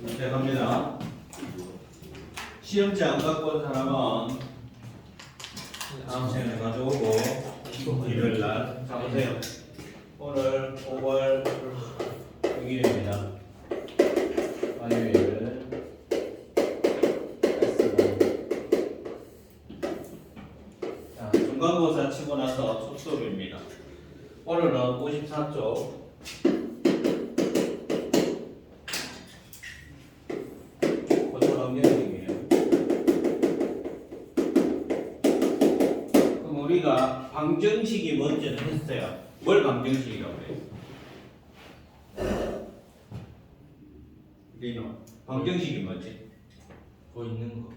시작합니다. 시험지 안 갖고 온 사람은 다음 시간에 가져오고 일요일날 가보세요. 오늘 5월 6일입니다. 화요일. 자, 중간고사 치고 나서 첫 수업입니다. 오늘은 54쪽. 우리가 방정식이 뭔지는 했어요. 뭘 방정식이라고 해요? 리노, 방정식이 뭐지? 뭐 있는 거.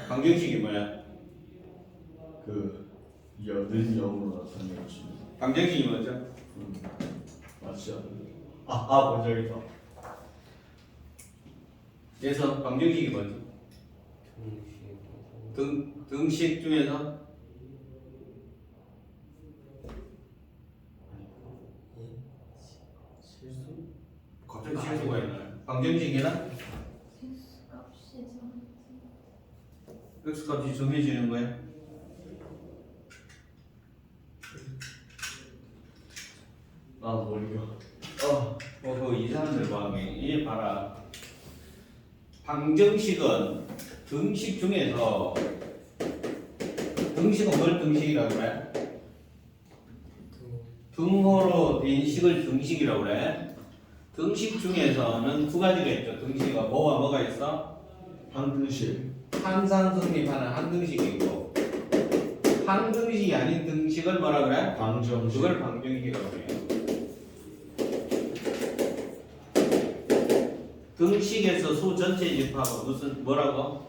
방정식이 뭐야? 그 여든 영으로 나타내는 것입니다. 방정식이 뭐죠? 맞지 않나요? 본 적 있어. 그래서 방정식이 뭐지? 등식 중에서 실수? 갑자기 실수가 있나요? 방정식이나 x 값이 정해지는 거야? 머리가. 그 이사람들 마음이 이게 봐라. 방정식은 등식 중에서 등식은 뭘 등식이라고 그래? 등호로 된 식을 등식이라고 그래. 등식 중에서는 두 가지가 있죠. 등식이 뭐와 뭐가 있어? 항등식. 항상 성립하는 항등식이 있고 항등식이 아닌 등식을 뭐라 그래? 방정식. 그걸 방정식이라고 해요. 등식에서 수 전체 집합은 무슨 뭐라고?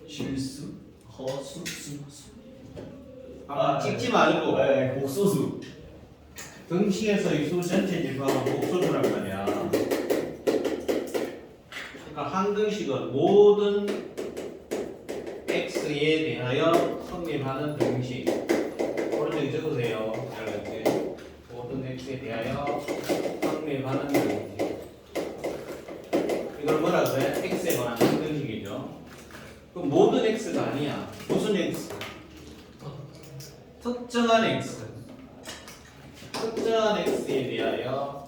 실수. 허수. 수. 찍지 말고 곡소수. 등식에서 이 수 전체 집합은 복소수란 말이야. 그러니까 항등식은 모든 x에 대하여 성립하는 등식. 오른쪽에 적으세요. 알겠지? 모든 x에 대하여 성립하는 등식. 이걸 뭐라 그래? x에 관한 항등식이죠. 그럼 모든 x가 아니야. 무슨 x? 특정한 x. 특정한 x에 대하여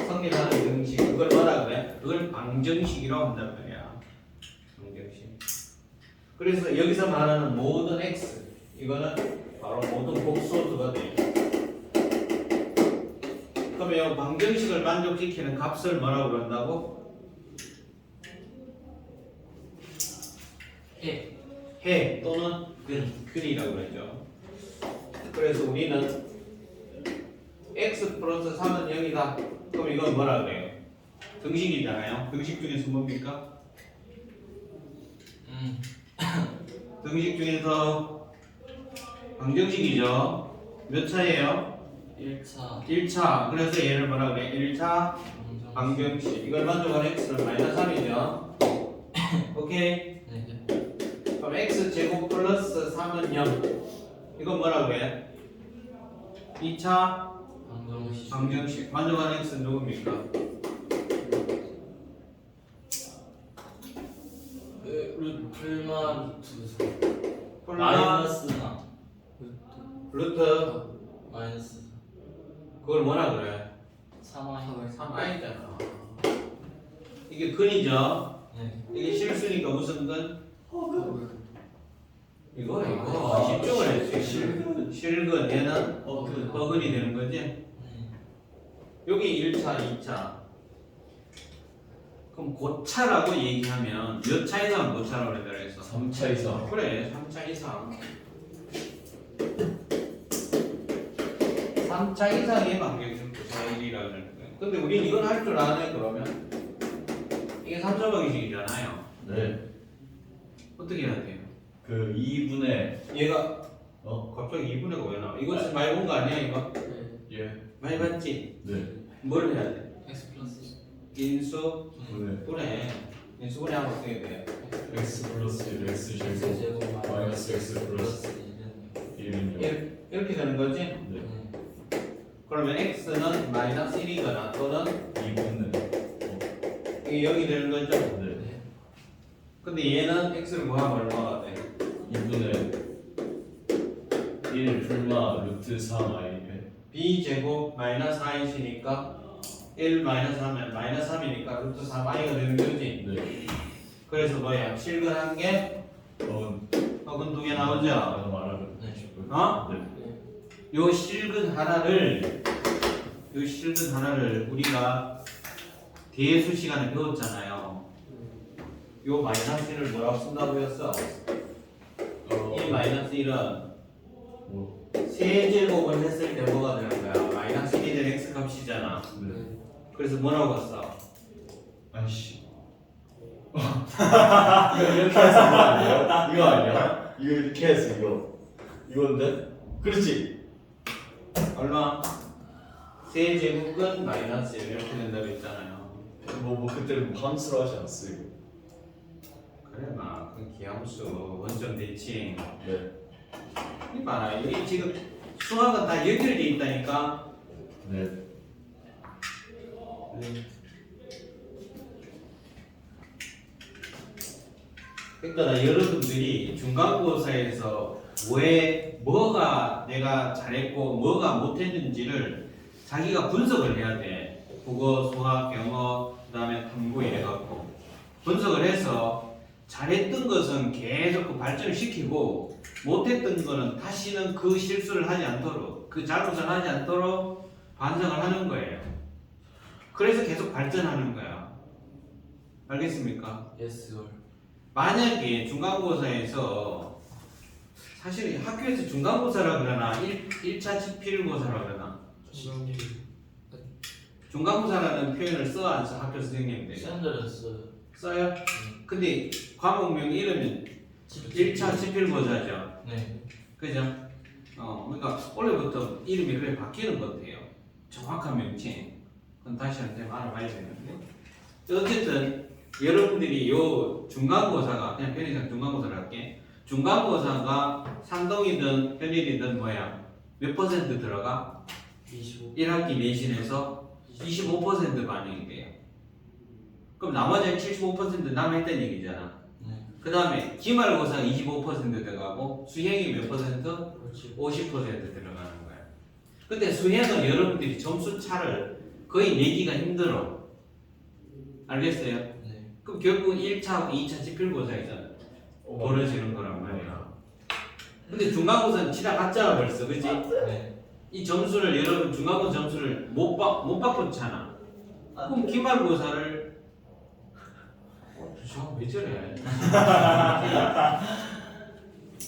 성립하는 등식. 그걸 뭐라 그래? 그걸 방정식이라고 한단 말이야. 방정식. 그래서 여기서 말하는 모든 x. 이거는 바로 모든 복소수가 돼요. 그러면 이 방정식을 만족시키는 값을 뭐라고 그런다고? 해 또는 근이라고 그러죠. 그래서 우리는 x 플러스 3은 0이다. 그럼 이건 뭐라 그래요? 등식이잖아요. 등식 중에서 뭡니까? 등식 중에서 방정식이죠. 몇 차예요? 1차 1차. 그래서 얘를 뭐라 그래? 1차 방정식. 이걸 만족하는 x는 마이너스 3이죠. 오케이? 네. 그럼 x 제곱 플러스 3은 0. 이건 뭐라 그래? 2차 방정식. 만족하는 x는 누굽니까? 풀만 두수 마이너스 루트. 마이너스 그걸 뭐라 그래? 3i 3i잖아. 이게 근이죠. 네. 이게 실수니까 무슨 근? 이거 아, 집중을 했지. 실근 얘는 어근. 어근이 되는 거지. 네. 여기 1차, 2차. 그럼 고차라고 얘기하면 몇 차 이상은 고차라고 그랬다 그랬어? 3차 이상. 그래, 3차 이상. 3차 이상의 방정식 고차일이라고 그러는 거예요. 근데 우린 이건 할 줄 아네 그러면. 이게 3차 방정식이잖아요. 네. 어떻게 해야 돼요? 그 2분의 얘가 갑자기 2분의 5가 왜 나와? 이거 많이 본 거 아니야 이거? 예. 많이 봤지? 네. 뭘 해야 돼? x 플러스 인수 분의 분해. 인수 분해하면 어떻게 돼요? x 플러스 1 x 제곱 마이너스 x 플러스 1은 0. 이렇게 되는 거지? 네. 그러면 x는 마이너스 1이거나 또는 2분의 이게 0이 되는 거죠? 네. 근데 얘는 x를 구하면 얼마가 돼? 2분의 1 풀마 루트 3i b제곱 마이너스 i시니까 1 마이너스 하면 마이너스 3이니까 루트 3i가 되는 거지. 네. 그래서 뭐야? 실근 한 개, 혹은 혹은 두 개 나오죠? 라고 말하면 네. 되시고요. 어? 네. 요 실근 하나를 우리가 대수 시간에 배웠잖아요. 요 마이너스 1을 뭐라고 쓴다고 했어? 1 마이너스 1은 뭐, 세제곱을 했을 때 뭐가 되는 거야? 마이너스 1이 된 x 값이잖아. 네. 그래서 뭐라고 써? 아이씨. 이거 이렇게 해서 이거 아니에요? 이거 아니야? 이거 이렇게 해서 이건데? 그렇지. 얼마? 세제곱은 마이너스 1 이렇게 된다고 했잖아요. 뭐 그때는 뭐 함수로 하지 않았어요. 그래 막 그 기함수 원점 대칭 네. 이봐라 여기 지금 수학은 다 연결돼 있다니까. 네. 그러니까 여러분들이 중간고사에서 왜 뭐가 내가 잘했고 뭐가 못했는지를 자기가 분석을 해야 돼. 국어, 수학, 영어, 그다음에 탐구 이래갖고 분석을 해서 잘했던 것은 계속 그 발전을 시키고 못했던 거는 다시는 그 실수를 하지 않도록 그 잘못을 하지 않도록 반성을 하는 거예요. 그래서 계속 발전하는 거야. 알겠습니까? 예스 걸. 만약에 중간고사에서 사실 학교에서 중간고사라 그러나 1차 지필고사라 그러나 중간고사라는 표현을 써 안 써? 학교 선생님들 샌들렸어요. 써요? 근데 과목명 이름이 1차 지필고사죠. 네. 그죠? 그러니까 원래부터 이름이 그렇게 바뀌는 것 같아요. 정확한 명칭. 그건 다시 한번 알아봐야 되는데 어쨌든 여러분들이 요 중간고사가 그냥 편의상 중간고사를 할게. 중간고사가 상동이든 편일이든 뭐야 몇 퍼센트 들어가? 25. 1학기 내신에서 25% 반영이 돼요. 그럼 나머지 75% 남아있다는 얘기잖아. 네. 그 다음에 기말고사가 25% 들어가고 수행이 몇 퍼센트? 그렇지. 50% 들어가는 거야. 근데 수행은 여러분들이 점수 차를 거의 내기가 힘들어. 알겠어요? 네. 그럼 결국 1차하고 2차 지필고사에서 벌어지는 거란 말이야. 근데 중간고사는 지나갔잖아 벌써, 그지? 네. 이 점수를 여러분 중간고사 점수를 못 바꿨잖아. 그럼 기말고사를 왜 저래?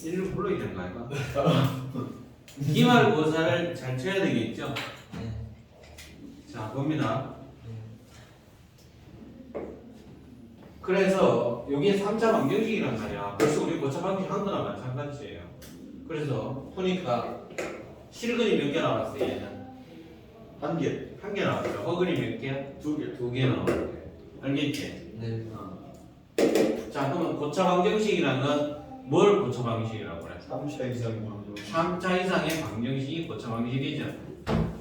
일로 불러야 되는 거 아닌가? 기말고사를 잘 쳐야 되겠죠? 네. 자 봅니다. 네. 그래서 여기에 3차 방정식이란 말이야. 벌써 우리 고차 방정식 한 거나 마찬가지예요. 그래서 보니까 실근이 몇 개 나왔어요 얘는? 한 개. 한 개 나왔죠. 허근이 몇 개? 두 개. 두 개 나왔어요. 알겠지? 네. 자 그러면 고차 방정식이란 건 뭘 고차 방정식이라고 그래? 3차 이상 방정. 3차 이상의 방정식이 고차 방정식이죠.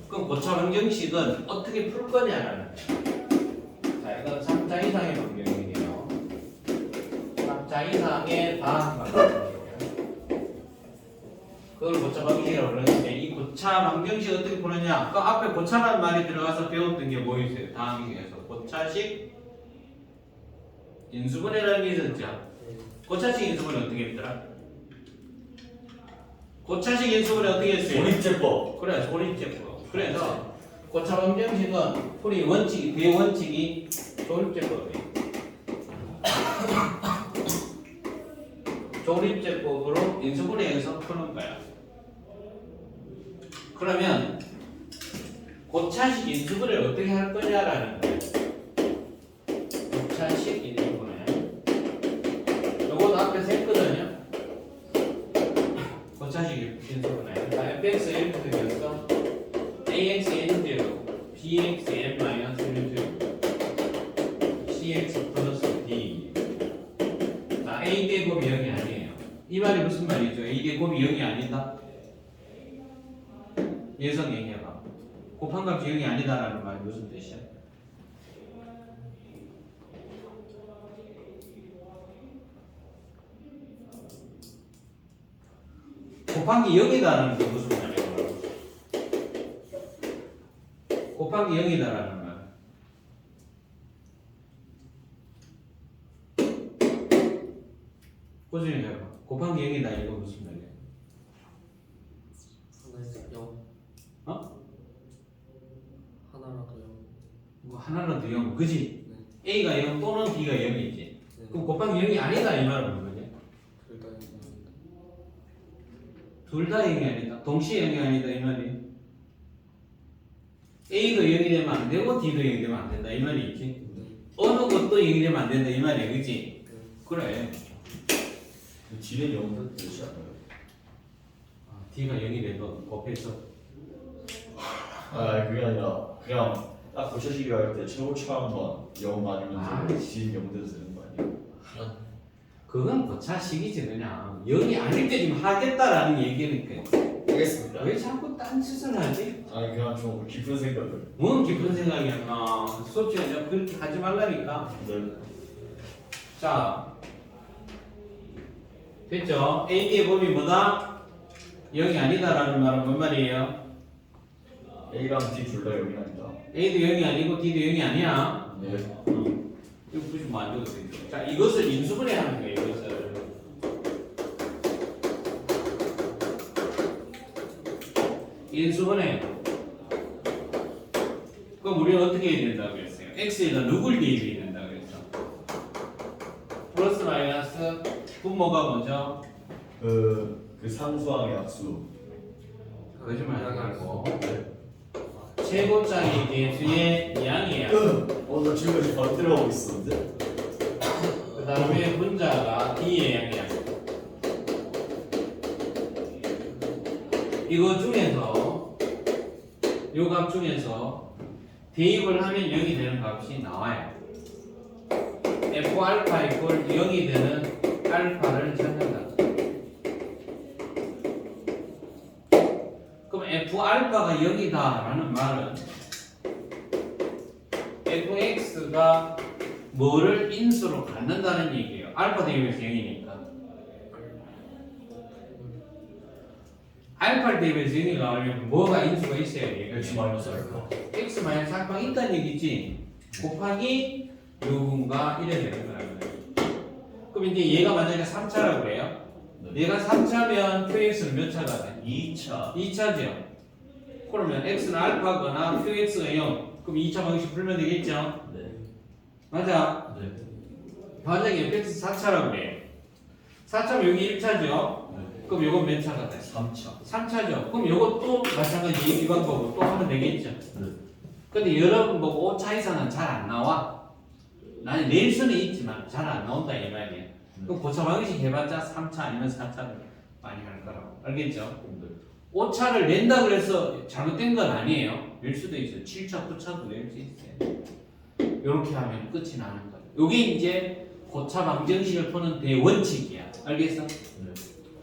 그럼 고차 방정식은 어떻게 풀 거냐라는 거야. 자 이건 3차 이상의 방정식이에요. 3차 이상의 다항 방정식이에요. 그걸 고차 방정식이라고 그러는데 이 고차 방정식 어떻게 푸느냐? 그 앞에 고차라는 말이 들어가서 배웠던 게 뭐 있어요? 다항식에서 고차식 인수분해라는 게 있었죠. 고차식 인수분해 어떻게 했더라? 고차식 인수분해 어떻게 했어요? 조립제법. 그래, 조립제법. 그래서 고차 방정식은 풀이 원칙이 대원칙이 조립제법이에요. 조립제법으로 인수분해해서 푸는 거야. 그러면 고차식 인수분해를 어떻게 할 거냐라는 거야. 고차식 인수분해. 요것도 앞에서 했거든요. 고차식 인수분해. 자, fx 이렇게 생겼어. ax n제로, bx n 마이너스 1제로, cx 플러스 d. 자, a 대 곱이 0이 아니에요. 이 말이 무슨 말이죠? a 대 곱이 0이 아니다. 예성 얘기해봐. 곱한 값이 0이 아니다라는 말이 무슨 뜻이야? 곱하기 0이다라는 게 무슨 말이야? 곱하기 0이다라는 말. 꾸준히 해봐. 곱하기 0이다 이거 무슨 말이야? 하나에서 0. 어? 하나라도 0. 뭐 하나라도 0, 그지? 네. A가 0 또는 B가 0이지. 네. 그럼 곱하기 0이 아니다 이 말은 뭐지? 둘다 0. 둘 다 0이 아니다. 동시에 0이 아니다 이 말이. A도 0이 되면 안 되고 D도 0이 되면 안 된다 이 말이 있지. 네. 어느 것도 0이 되면 안 된다 이 말이야, 그지? 네. 그래. D는 0도 되지 않아요? D가 0이 돼도 곱해서 아 그게 아니라 그냥 딱 고쳐지기 할 때 최고차만 0 맞으면 D는 0 돼도 되는 거 아니에요? 그건 고차식이지 그냥 0이 아닐 때 지금 하겠다라는 얘기니까 알겠습니다. 왜 자꾸 딴짓을 하지? 아니 그냥 좀 깊은 생각을. 뭔 깊은 생각이야. 수업 시간에 그렇게 하지 말라니까. 네. 자 됐죠? A, B의 범위 뭐다? 0이 아니다라는 말은 뭔 말이에요? A랑 D 둘 다 0이 아니다. A도 0이 아니고 D도 0이 아니야. 네. 이거 굳이 만들어도 되죠. 자, 이것을 인수분해하는 거예요. 이것을 인수분해. 그럼 우리는 어떻게 해야 된다고 했어요? X에다 누굴 대입해야 된다고 했죠? 플러스 마이너스 분모가 먼저 그 상수항의 약수. 거짓말하지 말고 최고짝의 개수의 양이야. 나 지금까지 바로 들어가고 있었는데. 그 다음에 분자가 D의 양이야. 이거 중에서 요 값 중에서 대입을 하면 0이 되는 값이 나와요. F알파 이퀄 0이 되는 알파를 찾는다. 그럼 F알파가 0이다라는 말은 Fx가 뭐를 인수로 갖는다는 얘기예요. 알파 대입에서 0이니까. 알파를 대입해서 0이 나오려면 뭐가 인수가 있어야 돼? X 마이너스 알파. X 마이너스 알파가 있다는 얘기지. 곱하기 요분과 이래 되는 거라는 거예요. 그럼 이제 얘가 만약에 3차라고 그래요. 네. 얘가 3차면 QX는 몇 차가 돼? 2차. 2차죠. 그러면 X는 알파거나 QX가 0. 그럼 2차 방식 풀면 되겠죠? 네. 맞아. 네. 만약에 fx 4차라고 그래. 4차면 여기 1차죠? 네. 그럼 요건 몇 차가 돼? 3차. 3차죠. 그럼 요거 또 마찬가지 이 방법으로 또 하면 되겠죠? 네. 근데 여러분 보고 5차 이상은 잘 안 나와. 나는 낼 수는 있지만 잘 안 나온다 이 말이야. 그럼 고차 방식 해봤자 3차 아니면 4차를 많이 할 거라고. 알겠죠? 네. 5차를 낸다 그래서 잘못된 건 아니에요. 낼 수도 있어요. 7차, 9차도 낼 수 있어요. 이렇게 하면 끝이 나는 거예요. 요게 이제 고차 방정식을 푸는 대원칙이야. 알겠어? 네.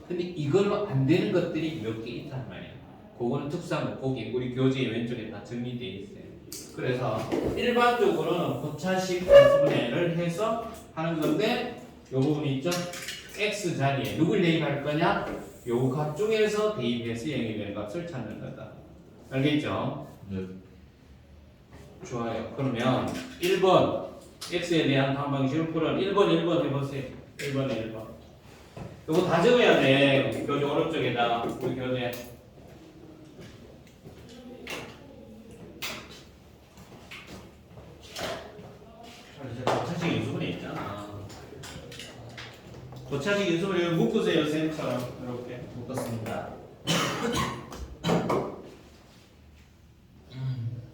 근데 이걸로 안 되는 것들이 몇 개 있단 말이야. 그거는 특수한 거기 우리 교재의 왼쪽에 다 정리되어 있어요. 그래서 일반적으로는 고차식 인수분해를 해서 하는 건데 요 부분 있죠? x 자리에 누굴 대입할 거냐? 요 값 중에서 대입해서 0이 되는 값을 찾는 거다. 알겠죠? 네. 좋아요. 그러면 1번 x에 대한 다음 방식을 풀어. 1번 해보세요. 1번에 1번. 요거 다 적어야 돼. 교재 오른쪽에다가 우리 교재. 고차식 인수분해 있잖아. 고차식 인수분해 묶으세요. 쌤처럼 이렇게 묶었습니다.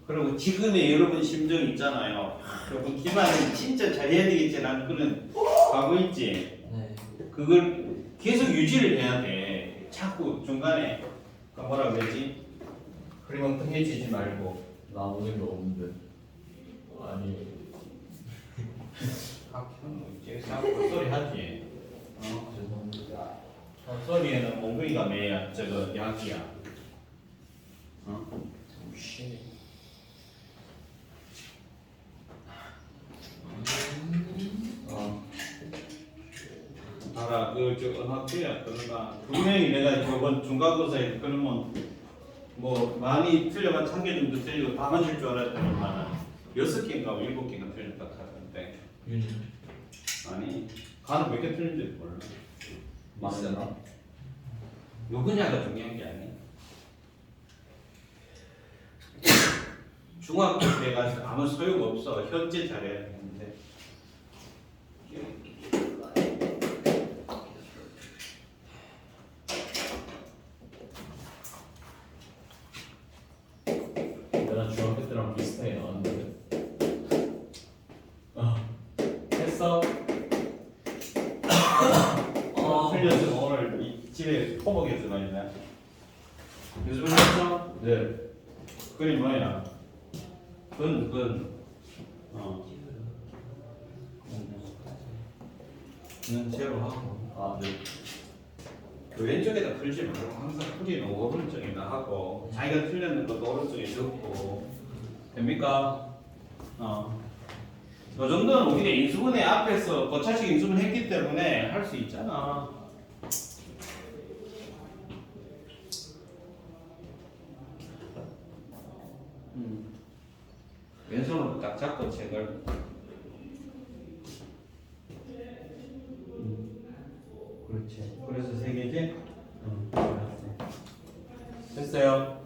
그리고 지금의 여러분 심정 있잖아요. 여러분 기말은 진짜 잘해야 되겠지라는 그런 각오 있지. 네. 그걸 계속 유지를 해야 돼. 자꾸 중간에 그 뭐라 그러지? 흐리멍텅해지지 말고. 나 아무 생각 없는데. 아니. 이제 자꾸 소리 하지. 죄송합니다. 소리에는 몽둥이가 매야 저거 약이야. 오씨. 바로 봐라 그저 은학교야 그러나 분명히 내가 저번 중간고사에 그러면 뭐 많이 틀려봤자 한 개 정도 틀리고 다 맞을 줄 알았더니만 6개인가 7개인가 틀렸다 하던데 아니 가는 몇 개 틀린지 몰라. 맞나? 누구냐가 중요한 게 아니야. 중학교 때 가서 아무 소용 없어. 현재 잘해야 되는데. 내가 중학교 때랑 비슷하게 나왔는데. 했어? 틀렸어. 오늘 집에 호복에서 말이야. 요즘 했어? 네. 그게 뭐야? 근. 는 제로 하고. 아, 네. 그 왼쪽에다 풀지 말고 항상 풀이는 오른쪽에다 하고 자기가 틀렸는 것도 오른쪽에 적고 됩니까? 그 정도는 우리가 인수분해 앞에서 거차식 인수분 했기 때문에 할 수 있잖아. 왼손으로 딱 잡고 책을 그렇지. 그래서 세 개지? 됐어요.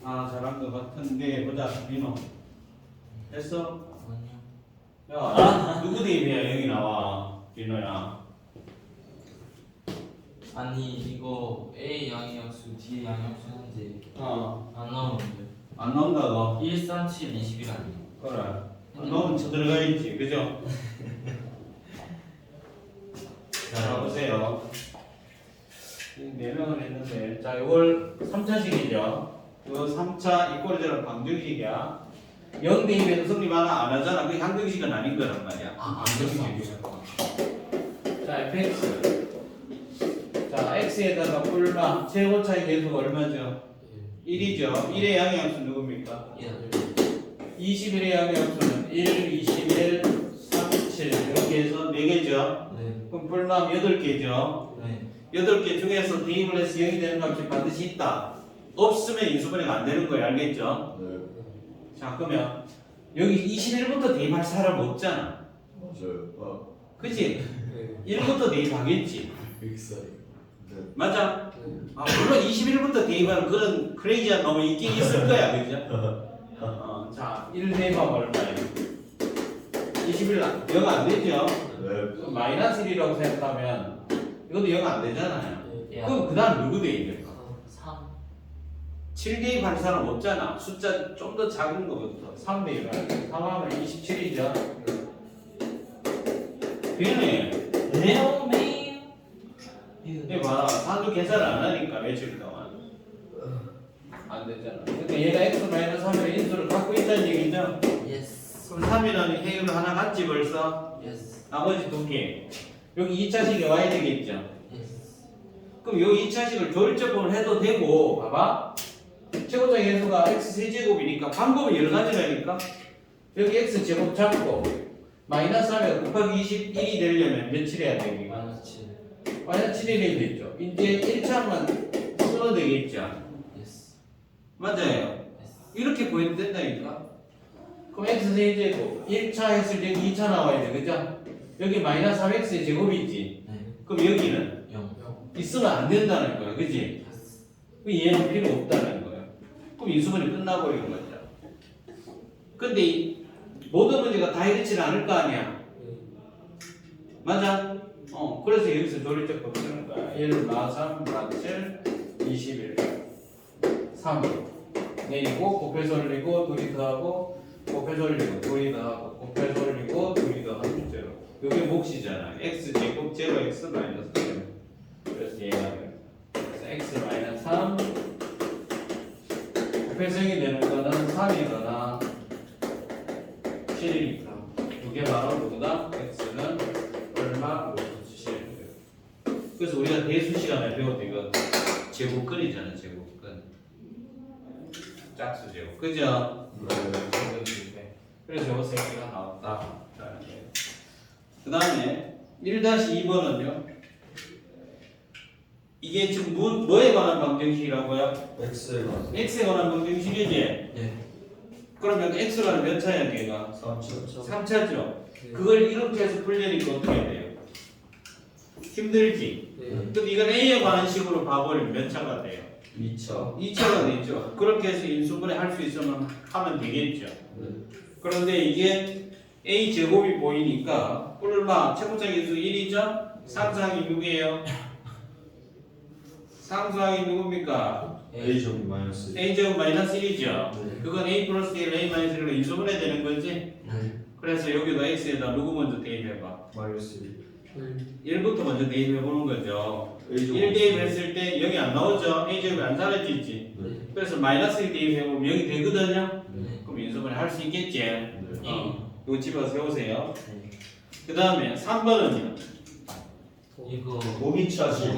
아 잘한 것 같은데 보자 민호. 됐어? 야 누구 대입이야 여기 나와 민호야. 아니 이거 A 양의역수 D 양의역수 하는데 안 나오는데 안 나온다고? 1, 3, 7, 20일 아니에요? 그래. 안 나오면 쳐 들어가 있지 그죠? 자 보세요. 4명을 했는데 자 이걸 3차식이죠. 이거 3차 이꼬리제로 방정식이야. 0 대입에도 성립 하나 안 하잖아. 그게 항등식은 아닌 거란 말이야. 방정식이요? 자 fx 자 x에다가 뿔마 최고차의 계수가 얼마죠? 1이죠. 1의 양의함수 누굽니까? 21의 양의함수는 1, 21, 37 이렇게 해서 4개죠. 네. 그럼 뿔마 8개죠. 네. 8개 중에서 대입을 해서 0이 되는 값이 반드시 있다. 없으면 인수분해가 안 되는 거예요. 알겠죠? 네. 자 그러면 여기 21부터 대입할 사람 없잖아. 맞아요. 그치? 1부터 대입하겠지. 빅사이. 네. 맞아? 아, 물론 21부터 대입하는 그런 크레이지한 놈이 있긴 있을 거야. 그죠? 자, 1 대입하면 얼마예요? 21 0 안 되죠? 네. 그럼 마이너스 1이라고 생각하면 이것도 0 안 되잖아요. 그럼 그 다음 누구 대입일까? 3 7 대입할 사람 없잖아. 숫자 좀 더 작은 거부터 3 대입하면 3 하면 27이죠? 되네. 이거 봐라. 산도 계산을 안 하니까 며칠 동안 안 되잖아. 그러니까 얘가 x-3의 인수를 갖고 있다는 얘기죠? 예스 그럼 3이라는 해율을 하나 갖지 벌써? 예스 나머지 2개. 여기 2차식이 와야 되겠죠? 예스 그럼 요 2차식을 조율적으로 해도 되고 봐봐. 최고적 해수가 x-3제곱이니까 방법이 여러 가지라니까. 여기 x제곱 잡고 마이너스 3에 곱하기 21이 되려면 며칠 해야 되겠니? 마이너스 7 마이너스 7이 되겠죠. 이제 1차만 써도 되겠죠. 예스 맞아요. 예스 이렇게 보여도 된다니까. 그럼 x-세제곱 1차 했을 때 2차 나와야 돼. 그죠? 여기 마이너스 3x의 제곱이 있지. 네 그럼 여기는 0 있으면 안 된다는 거야. 그지? 예스 그럼 얘는 필요 없다는 거야. 그럼 인수분해 끝나버리는 거죠. 근데 모든 문제가 다 이렇지는 않을 거 아니야. 맞아? 그래서 여기서 조리적 쓰는 거야. 1, 마, 3, 마, 7, 21, 3 내리고 곱해서 올리고 둘이 더하고 곱해서 올리고 둘이 더하고 곱해서 올리고 둘이 더하고 제로. 이게 몫이잖아. x 제곱 제로 x 마이너스 0. 그래서 얘가 그래서 x 마이너스 3 곱해서 0이 되는 거는 3이거나 7이니까 이게 바로 누구다? x는 얼마? 7. 그래서 우리가 대수 시간에 배웠던 이거 제곱근이잖아. 제곱근 짝수 제곱 그죠? 그래서 요거 세 개가 나왔다. 그 다음에 1-2번은요 이게 지금 뭐에 관한 방정식이라고요? X에 가서 x에 관한 방정식이지? 네. 그러면 x가 몇 차야 걔가? 3차 3차죠. 그걸 이렇게 해서 풀려니까 어떻게 돼요? 힘들지? 네. 근데 이건 a에 관한 식으로 봐버리면 몇 차가 돼요? 2차 2차가 되죠. 그렇게 해서 인수분해 할 수 있으면 하면 되겠죠. 네. 그런데 이게 a 제곱이 보이니까 얼마? 최고차 인수 1이죠? 상수항이 누구예요? 상수항이 누굽니까? A 제곱 마이너스 a 제곱 마이너스 1이죠. 네. 그건 a 플러스 1, a 마이너스 1로 인수분해 되는 거지? 네. 그래서 여기도 x에다 누구 먼저 대입해봐. 마이너스 1 1부터 먼저 대입해보는 거죠. A 제곱 1 대입했을 때 여기 안 나오죠? a 제곱이 안 사라지지? 네. 그래서 마이너스 1 대입해보면 여기 되거든요? 네. 그럼 인수분해 할 수 있겠지? 네. 이거 집어서 세우세요. 그 다음에 3번은요. 이거 모기차식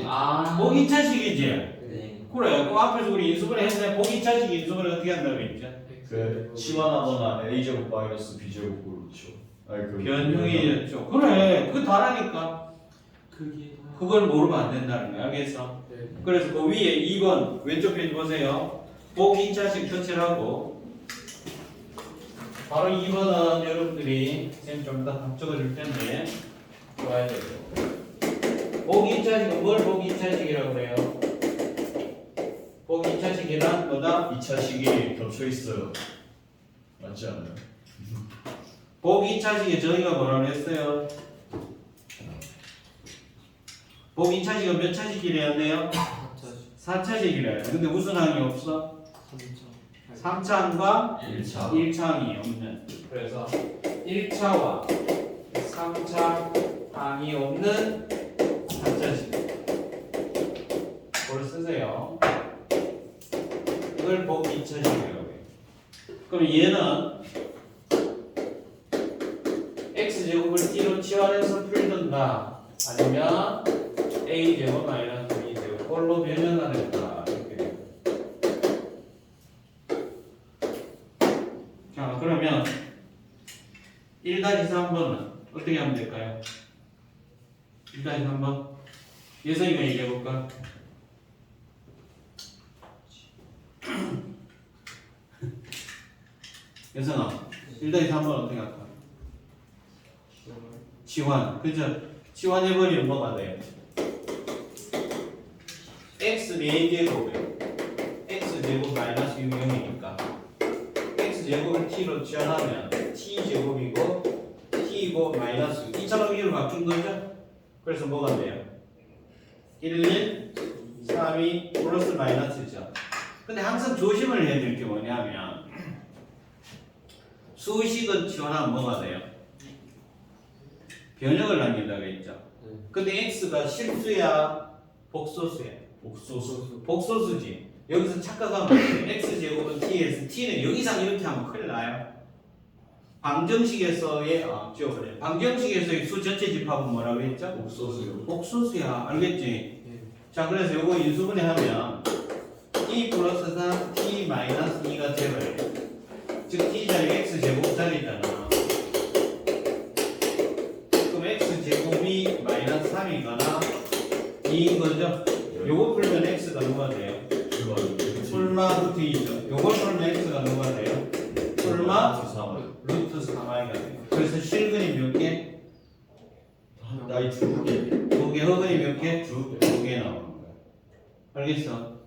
보기차식이지? 네. 그래. 그 앞에서 우리 인수분해 했는데 보기차식 인수분해 어떻게 한다고 했죠? 그 치환하거나 A 제곱 마이너스 B 제곱 그렇죠 아니 그 변형이었죠. 그래. 그거 다라니까. 그게 그걸 모르면 안 된다는 거야. 알겠어? 그래서 그 위에 2번 왼쪽 페이지 보세요. 보기차식 터치하고 바로 2번은 여러분들이 쌤 좀 이따 답 적어줄 텐데 좋아야 되죠. 보기차식은 뭘 보기차식이라고 그래요? 보기차식이란 뭐다? 2차식이 겹쳐 있어요 맞지 않아요? 보기차식의 저희가 뭐라고 했어요? 보기차식은 몇 차식이래야 돼요? 4차식이래요. 근데 무슨 항이 없어? 3차항과 1차 1차항이 없는. 그래서 1차와 3차 항이 없는 4차식. 그걸 쓰세요. 이걸 보기차식이라고 해요. 그럼 얘는 x제곱을 t로 치환해서 풀든가 아니면 a제곱 마이너스 b제곱 그걸로 변형하는가 이렇게 돼요. 자 그러면 1-3번은 어떻게 하면 될까요? 1-3번 예성이가 얘기해볼까? 예성아 1-3번 어떻게 할까? 치환 그죠? 치환해버리면 뭐가 돼요? x 4제곱에 x제곱 마이너스 6이니까 x제곱을 t로 치환하면 t제곱이고 t이고 마이너스 2차로 1로 바뀐 거죠? 그래서 뭐가 돼요? 1, 1, 3, 2 플러스 마이너스죠. 근데 항상 조심을 해야 될 게 뭐냐면 수식은 치환하면 뭐가 돼요? 변형을 남긴다고 했죠. 근데 x가 실수야 복소수야? 복소수 복소수지. 여기서 착각하면 안 돼. x제곱은 t에서 t는 여기 이상 이렇게 하면 큰일 나요. 방정식에서의 지워버려. 방정식에서의 수 전체 집합은 뭐라고 했죠? 복소수요 복소수야. 알겠지? 자 그래서 요거 인수분해 하면 t 플러스 3 t 마이너스 2가 돼버려요. 즉 t 자리 x제곱 자리잖아. 그럼 x제곱이 마이너스 3이거나 2인 거죠? 요거 풀면 x가 누가 돼요? 풀마 루트 2죠. 요걸 풀면 x가 누가 돼요? 풀마 루트 3i가 돼요. 그래서 실근이 몇 개? 나이 2개 2개, 허근이 몇 개? 2개 2개 나오는 거야. 알겠어?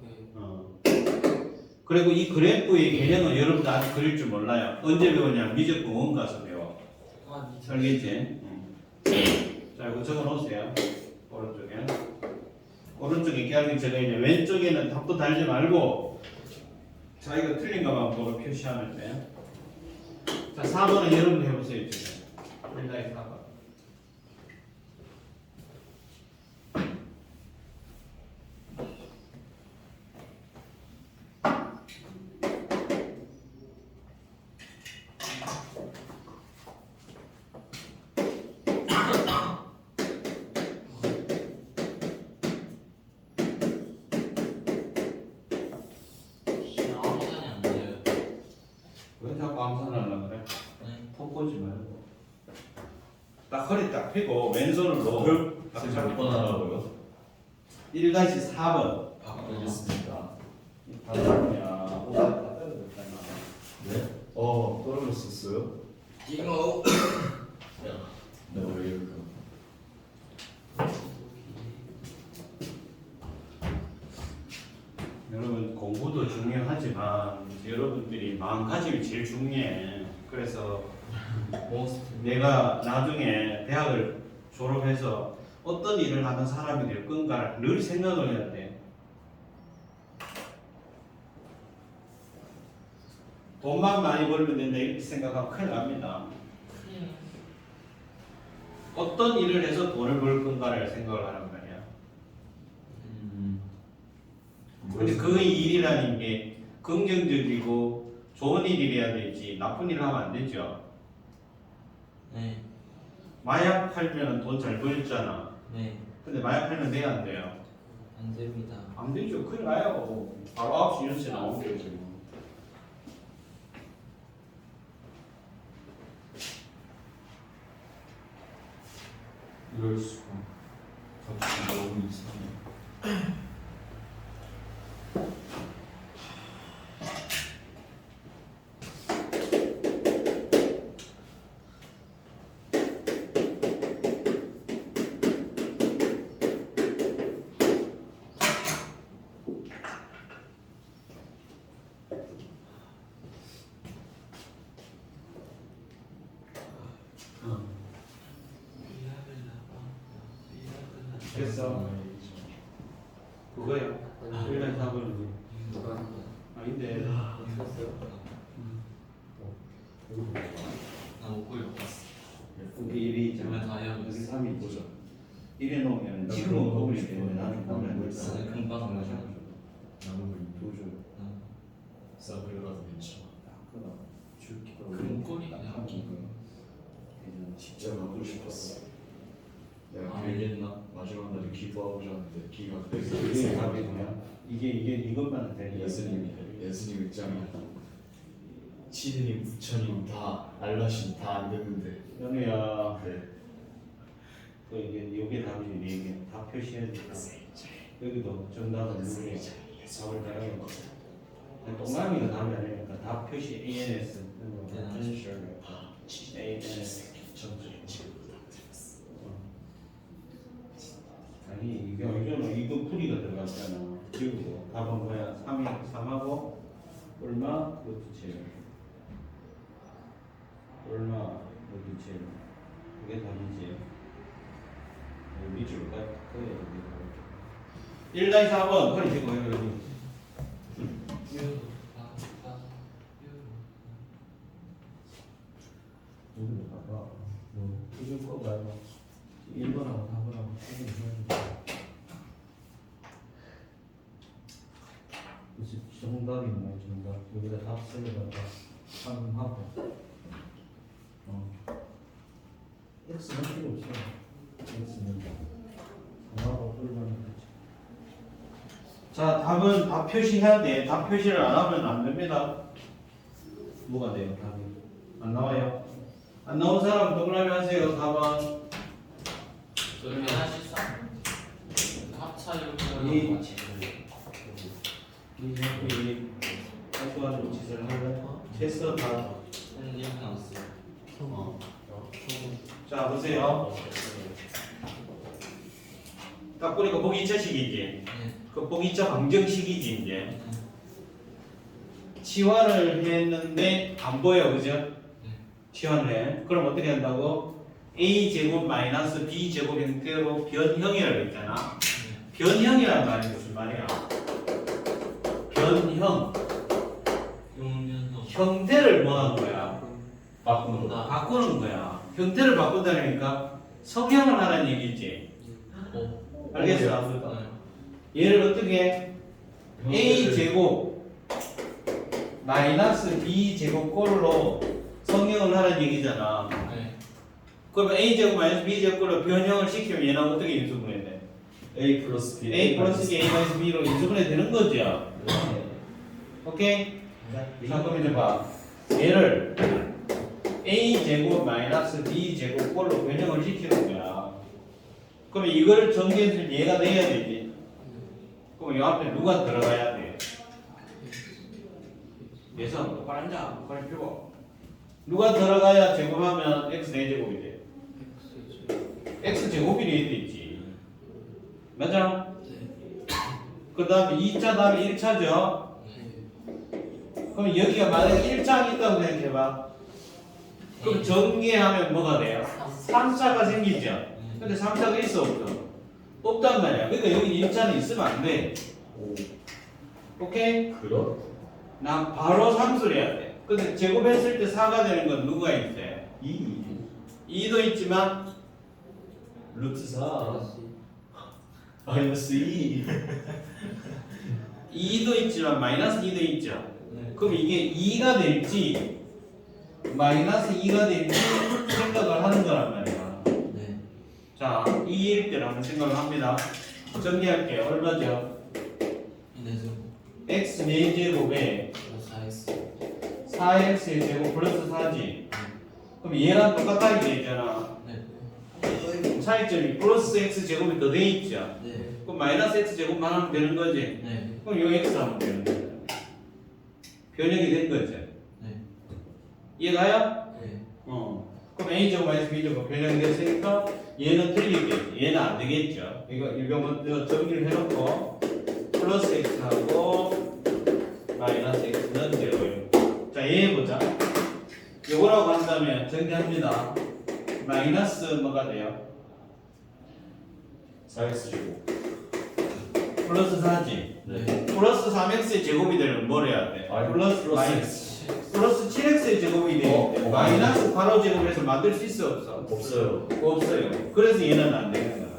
그리고 이 그래프의 개념은 여러분들 아직 그릴 줄 몰라요. 언제 배우냐? 미적분 원 가서 배워. 알겠지? 자, 이거 적어 놓으세요. 오른쪽에. 오른쪽에 계약이 적어 있네. 왼쪽에는 답도 달지 말고 자기가 틀린 것만 보고 표시하면 돼요. 자, 4번은 여러분 해보세요. 지금. 1-4번. 아무것도 안 돼요. 왜 자꾸 암산하려고 그래? 네. 턱 꼬지 말고. 딱 허리 딱 펴고 왼손으로 몇 번 하라고요? 1-4번. 알겠습니다. 바닥이야. 뭐가 다 떨어졌잖아. 네? 떨어졌었어요? 징어. 네, 왜 이럴까? 여러분 공부도 중요하지만 여러분들이 마음가짐이 제일 중요해. 그래서 내가 나중에 대학을 졸업해서 어떤 일을 하는 사람이 될 건가를 늘 생각을 해야 돼. 돈만 많이 벌면 된다 이렇게 생각하면 큰일 납니다. 어떤 일을 해서 돈을 벌 건가를 생각을 하는 거야. 근데 그 일이라는 게 긍정적이고 좋은 일이어야 되지 나쁜 일을 하면 안 되죠. 네. 마약 팔면 돈 잘 벌잖아. 네. 근데 마약 팔면 돼야 안 돼요? 안 됩니다. 안 되죠. 큰일 나요. 바로 9시 뉴스에 나오는 거죠. 이럴 수가. 갑자기 너무 이상해. 됐어. 그거요. 1-4번은 아닌데. 나 목걸이 봤어. 여기 1이 정말 있잖아. 다 해요. 여기 3이 보자. 1에 놓으면 지금은 거울이 때문에 나는 보면 안 진짜 됐다. 금방 나죠. 나는 뭐 도주. 싸구려라도 괜찮아. 그럼 줄게. 금꼬리 그냥 진짜 가고 싶었어. 내가 아, 알겠나? 마지막 날에 기도하고자 하는데 기가 이게 답이 뭐야? 이게 이것만 되는 예수님 입장이야. 치느님, 부처님 다 알라신 다 안 됐는데. 연우야. 네. 또 이게 답이지. 이게 다 표시해야 돼. 여기도 정답은 누구야? 4월 달에 동남이가 답이 아니니까 답 표시 ANS. ANS. 아니 이거는 이거 풀이가 들어갔잖아. 그리고 답은 뭐야? 3하고 얼마? 그것도 제일 얼마? 그것도 제일 그게 답이지. 밑으로 가. 그래. 1-4번 허리 펴고 해요. 여러분. 여기로 가봐. 뭐 이거 거 봐요. 1번하고 4번하고 그래서 정답이 뭐야? 정답 여기다 답 쓰려다가 3하고 x는 필요 없어. x는 3하고 얼마나 되지? 자 답은 답 표시해야 돼. 답 표시를 안 하면 안 됩니다. 뭐가 돼요? 답이 안 나와요? 안 나온 사람 동그라미 하세요. 4번. 그러면 하실상 합차 이렇게 이- 하는 거 같이. 이 가져가지고 짓을 할래? 됐어 다. 이렇게 나왔어요. 자 보세요. 딱 보니까 보기 2차식이지. 네. 그 보기 2차 방정식이지 이제. 치환을 했는데 안 보여, 그죠? 치환을 해. 그럼 어떻게 한다고? a 제곱 마이너스 b 제곱 형태로 변형이라고 했잖아. 변형이란 말이 무슨 말이야? 변형. 용면도 형태를 뭐 하는 거야? 바꾸는 거. 바꾸는 거야. 형태를 바꾼다니까 성형을 하라는 얘기지. 알겠어? 얘를 어떻게 a 제곱 마이너스 b 제곱 꼴로 성형을 하라는 얘기잖아. 네. 그러면 a 제곱 마이너스 b 제곱 꼴로 변형을 시키면 얘는 어떻게 인수분해 돼? A 플러스 B. a 플러스 a 마이너스 b로 인수분해 되는 거죠. 오케이? 자 그럼 이제 봐. 얘를 a 제곱 마이너스 b 제곱 꼴로 변형을 시키는 거야. 그러면 이걸 전개해서 얘가 돼야 되지. 그럼 이 앞에 누가 들어가야 돼? 예서 똑바로 앉아. 똑바로 펴고. 누가 들어가야 제곱하면 x 4제곱이 돼. x 제곱이 돼 있지. 맞아? 그 다음에 2차 다음에 1차죠? 그럼 여기가 만약에 1차가 있다고 생각해봐. 그럼 전개하면 뭐가 돼요? 3차가 생기죠? 근데 3차가 있어 없어? 없단 말이야. 그러니까 여기 1차는 있으면 안 돼. 오. 오케이? 그럼? 나 바로 상수를 해야 돼. 근데 제곱했을 때 4가 되는 건 누가 있어요? 2도 있지만 루트 4 마이너스 2 2도 있지만 마이너스 2도 있죠. 네. 그럼 이게 2가 될지 마이너스 2가 될지 생각을 하는 거란 말이야. 네. 자, 2일 때를 한번 생각을 합니다. 정리할게요. 얼마죠? 이네제곱 x 4제곱에 4x 4x의 제곱 플러스 4지. 그럼 얘랑 똑같다게 되잖아. 네. 차이점이 플러스 x 제곱이 더 돼 있죠. 네. 그럼 마이너스 x 제곱만 하면 되는 거지. 네. 그럼 요 x 하면 되는 거야. 변형이 된 거죠. 네. 이해가요? 네. 그럼 a 제곱 마이너스 b 제곱 변형이 됐으니까 얘는 틀리겠지. 얘는 안 되겠죠. 이거 먼저 정리를 해놓고 플러스 x하고 마이너스 x는 제로예요. 자, 얘 해보자. 요거라고 한다면 정리합니다. 마이너스 뭐가 돼요? 4x 제곱 플러스 4지. 네. 플러스 3x의 제곱이 되면 뭘 해야 돼? 플러스 플러스 7x의 제곱이 되는데 마이너스 괄호 제곱에서 만들 수 있어 없어? 없어요. 없어요. 그래서 얘는 안 되는 거야.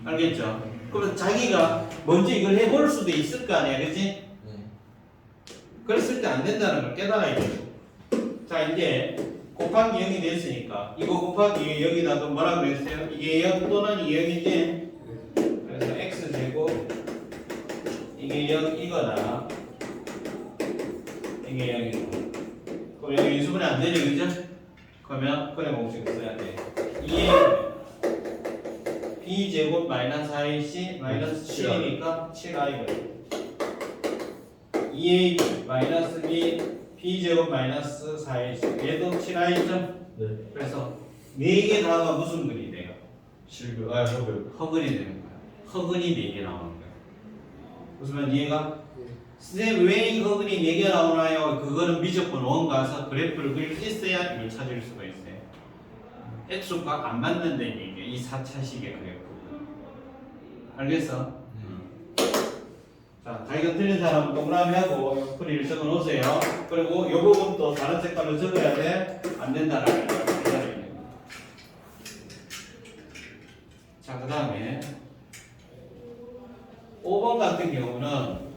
알겠죠? 그러면 자기가 먼저 이걸 해볼 수도 있을 거 아니야, 그렇지? 네. 그랬을 때 안 된다는 걸 깨달아야 돼. 자, 이제 곱하기 0이 됐으니까 이거 곱하기 여기다가 뭐라 그랬어요? 이게 0 또는 이게 0이지? 그래서 x 제곱 이게 0이거나 이게 0이고 그럼 여기 인수분해 안 되죠, 그죠? 그러면 그래 공식을 써야 돼. 2에 b 제곱 마이너스 4ac 마이너스 7이니까 7i거든. 2a 마이너스 b 제곱 마이너스 4ac 얘도 7i죠? 네. 그래서 4개 다가 무슨 근이 돼요? 실근 허근 허근이 되는 거야. 허근이 4개 나오는 거야. 무슨 말 이해가? 선생님 왜 이 허근이 4개 나오나요? 그거는 미적분 원 가서 그래프를 그릴 수 있어야 이걸 찾을 수가 있어요. x값 안 맞는데 이게 이 4차식의 그래프. 알겠어? 자, 자기가 틀린 사람은 동그라미 하고 풀이를 적어 놓으세요. 그리고 이 부분 또 다른 색깔로 적어야 돼. 안 된다라는 걸 기다려야 됩니다. 자, 그 다음에 5번 같은 경우는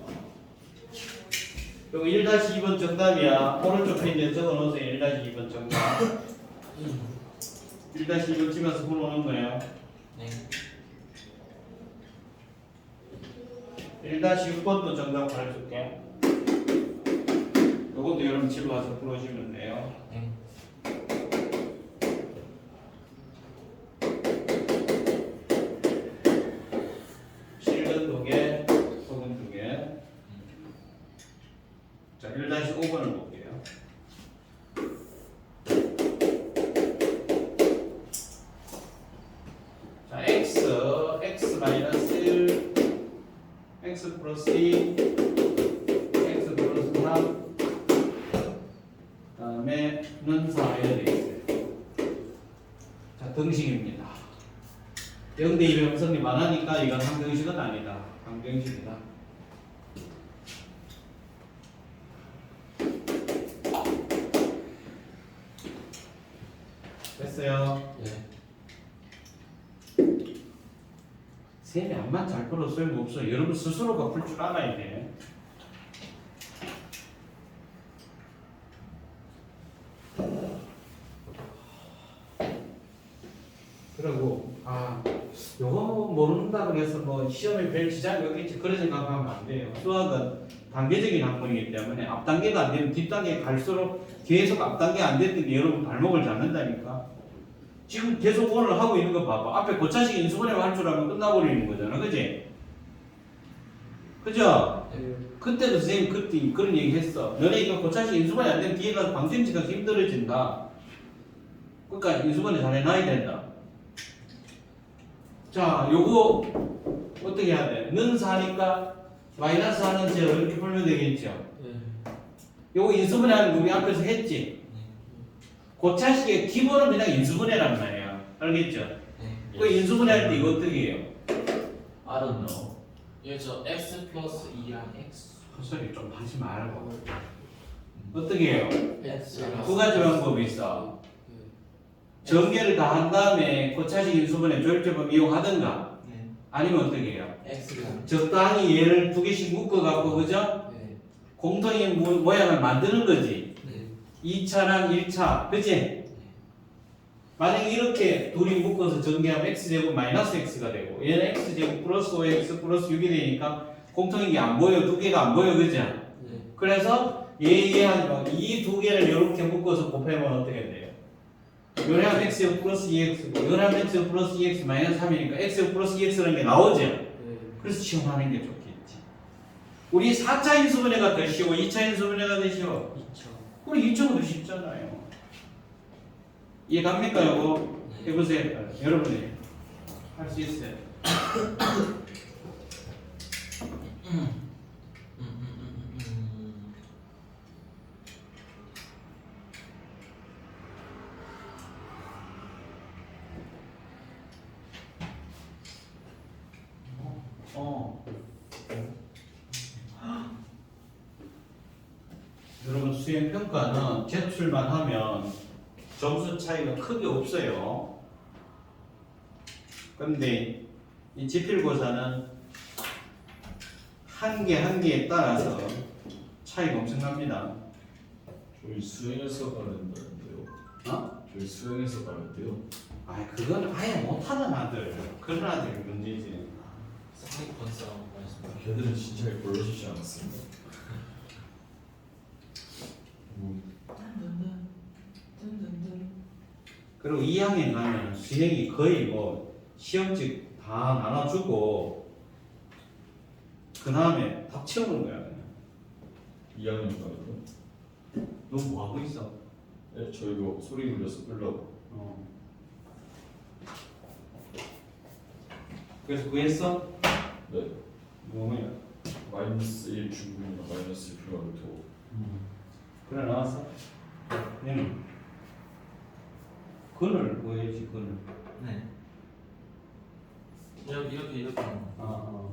요거 1-2번 정답이야. 오른쪽 페이지에 적어 놓으세요. 1-2번 정답. 1-2번 찍어서 풀어오는 거예요. 네. 1-6번도 정답 가르쳐줄게. 요것도 여러분 집에 와서 풀어주시면 돼요. 네. 실근 2개, 속은 2개. 자, 1-5번을 볼게요. 자, x 마이너스 1, x 플러스 2, x 플러스 3, 그 다음에 는 4에 되어 있어요. 자, 등식입니다. 0대 200 성립 안 하니까 이건 항등식은 아니다. 항등식이다. 됐어요. 네. 쌤이 암만 잘 풀어 소용없어. 여러분 스스로가 풀 줄 알아야 돼. 그리고 요거 모른다 그래서 뭐 시험에 별 지장이 없겠지 그런 생각하면 안 돼요. 수학은 단계적인 학문이기 때문에 앞 단계가 안 되면 뒷 단계 갈수록 계속 앞 단계 안 됐더니 여러분 발목을 잡는다니까. 지금 계속 오늘 하고 있는 거 봐봐. 앞에 고차식 인수분해만 할 줄 알면 끝나버리는 거잖아, 그지? 그죠? 네. 그때도 선생님 그때 그런 얘기 했어. 너네 이거 고차식 인수분해 안 되면 뒤에 가서 방정식가 힘들어진다. 그러니까 인수분해 잘 해놔야 된다. 자, 요거 어떻게 해야 돼? 는 4니까 마이너스 하는 제로 이렇게 풀면 되겠죠. 네. 요거 인수분해하는 거 우리 앞에서 했지. 고차식의 기본은 그냥 인수분해란 말이야. 알겠죠? 네. 그 인수분해할 때 이거 어떻게 해요? I don't know. 예, 저 x 플러스 2랑 x. 헛소리 좀 하지 말고. 어떻게 해요? x랑 두 가지 방법이 있어. 전개를 다 한 다음에 고차식 인수분해 조율제법 이용하든가 네. 아니면 어떻게 해요? x랑 적당히 얘를 두 개씩 묶어갖고 그죠? 네. 공통의 모양을 만드는 거지. 네. 2차랑 1차 그치? 만약에 이렇게 둘이 묶어서 전개하면 x제곱 마이너스 x가 되고 얘는 x제곱 플러스 5x 플러스 6이 되니까 공통인 게 안 보여. 두 개가 안 보여 그죠? 네. 그래서 얘하지 말고 이 두 개를 이렇게 묶어서 곱하면 어떻게 돼요? 요래하면 x 플러스 2x고 요래하면 x 플러스 2x 마이너스 3이니까 x 플러스 2x라는 게 나오죠? 네. 그래서 시험하는 게 좋겠지. 우리 4차 인수분해가 더 쉬워? 2차 인수분해가 더 쉬워? 2차. 우리 2차가 더 쉽잖아요. 이해 갑니까 여보? 해보세요. 여러분이 할 수 있어요. 여러분 수행 평가는 제출만 하면 점수 차이가 크게 없어요. 그런데 이 지필고사는 한 개 한 개에 따라서 차이가 엄청납니다. 저희 수행해서 가는데요. 어? 저희 수행해서 가는데요. 아, 그건 아예 못하는 아들, 그런 아들이 문제지. 상위권 싸움 말씀. 걔들은 진짜 골라주지 않았습니다. 그리고 2학년 가면 수행이 거의 뭐 시험집 다 나눠주고 그 다음에 다 채우는 거야. 그냥. 2학년 가는데. 너 뭐 하고 있어? 네, 저 이거 소리 울려서 끌려고. 그래서 구했어? 네. 뭐야? 마이너스 1 중분이나 마이너스 1 표현을 또. 그래 나왔어? 얘는 근을 구해야지 근을. 네. 이렇게 하는 거. 아.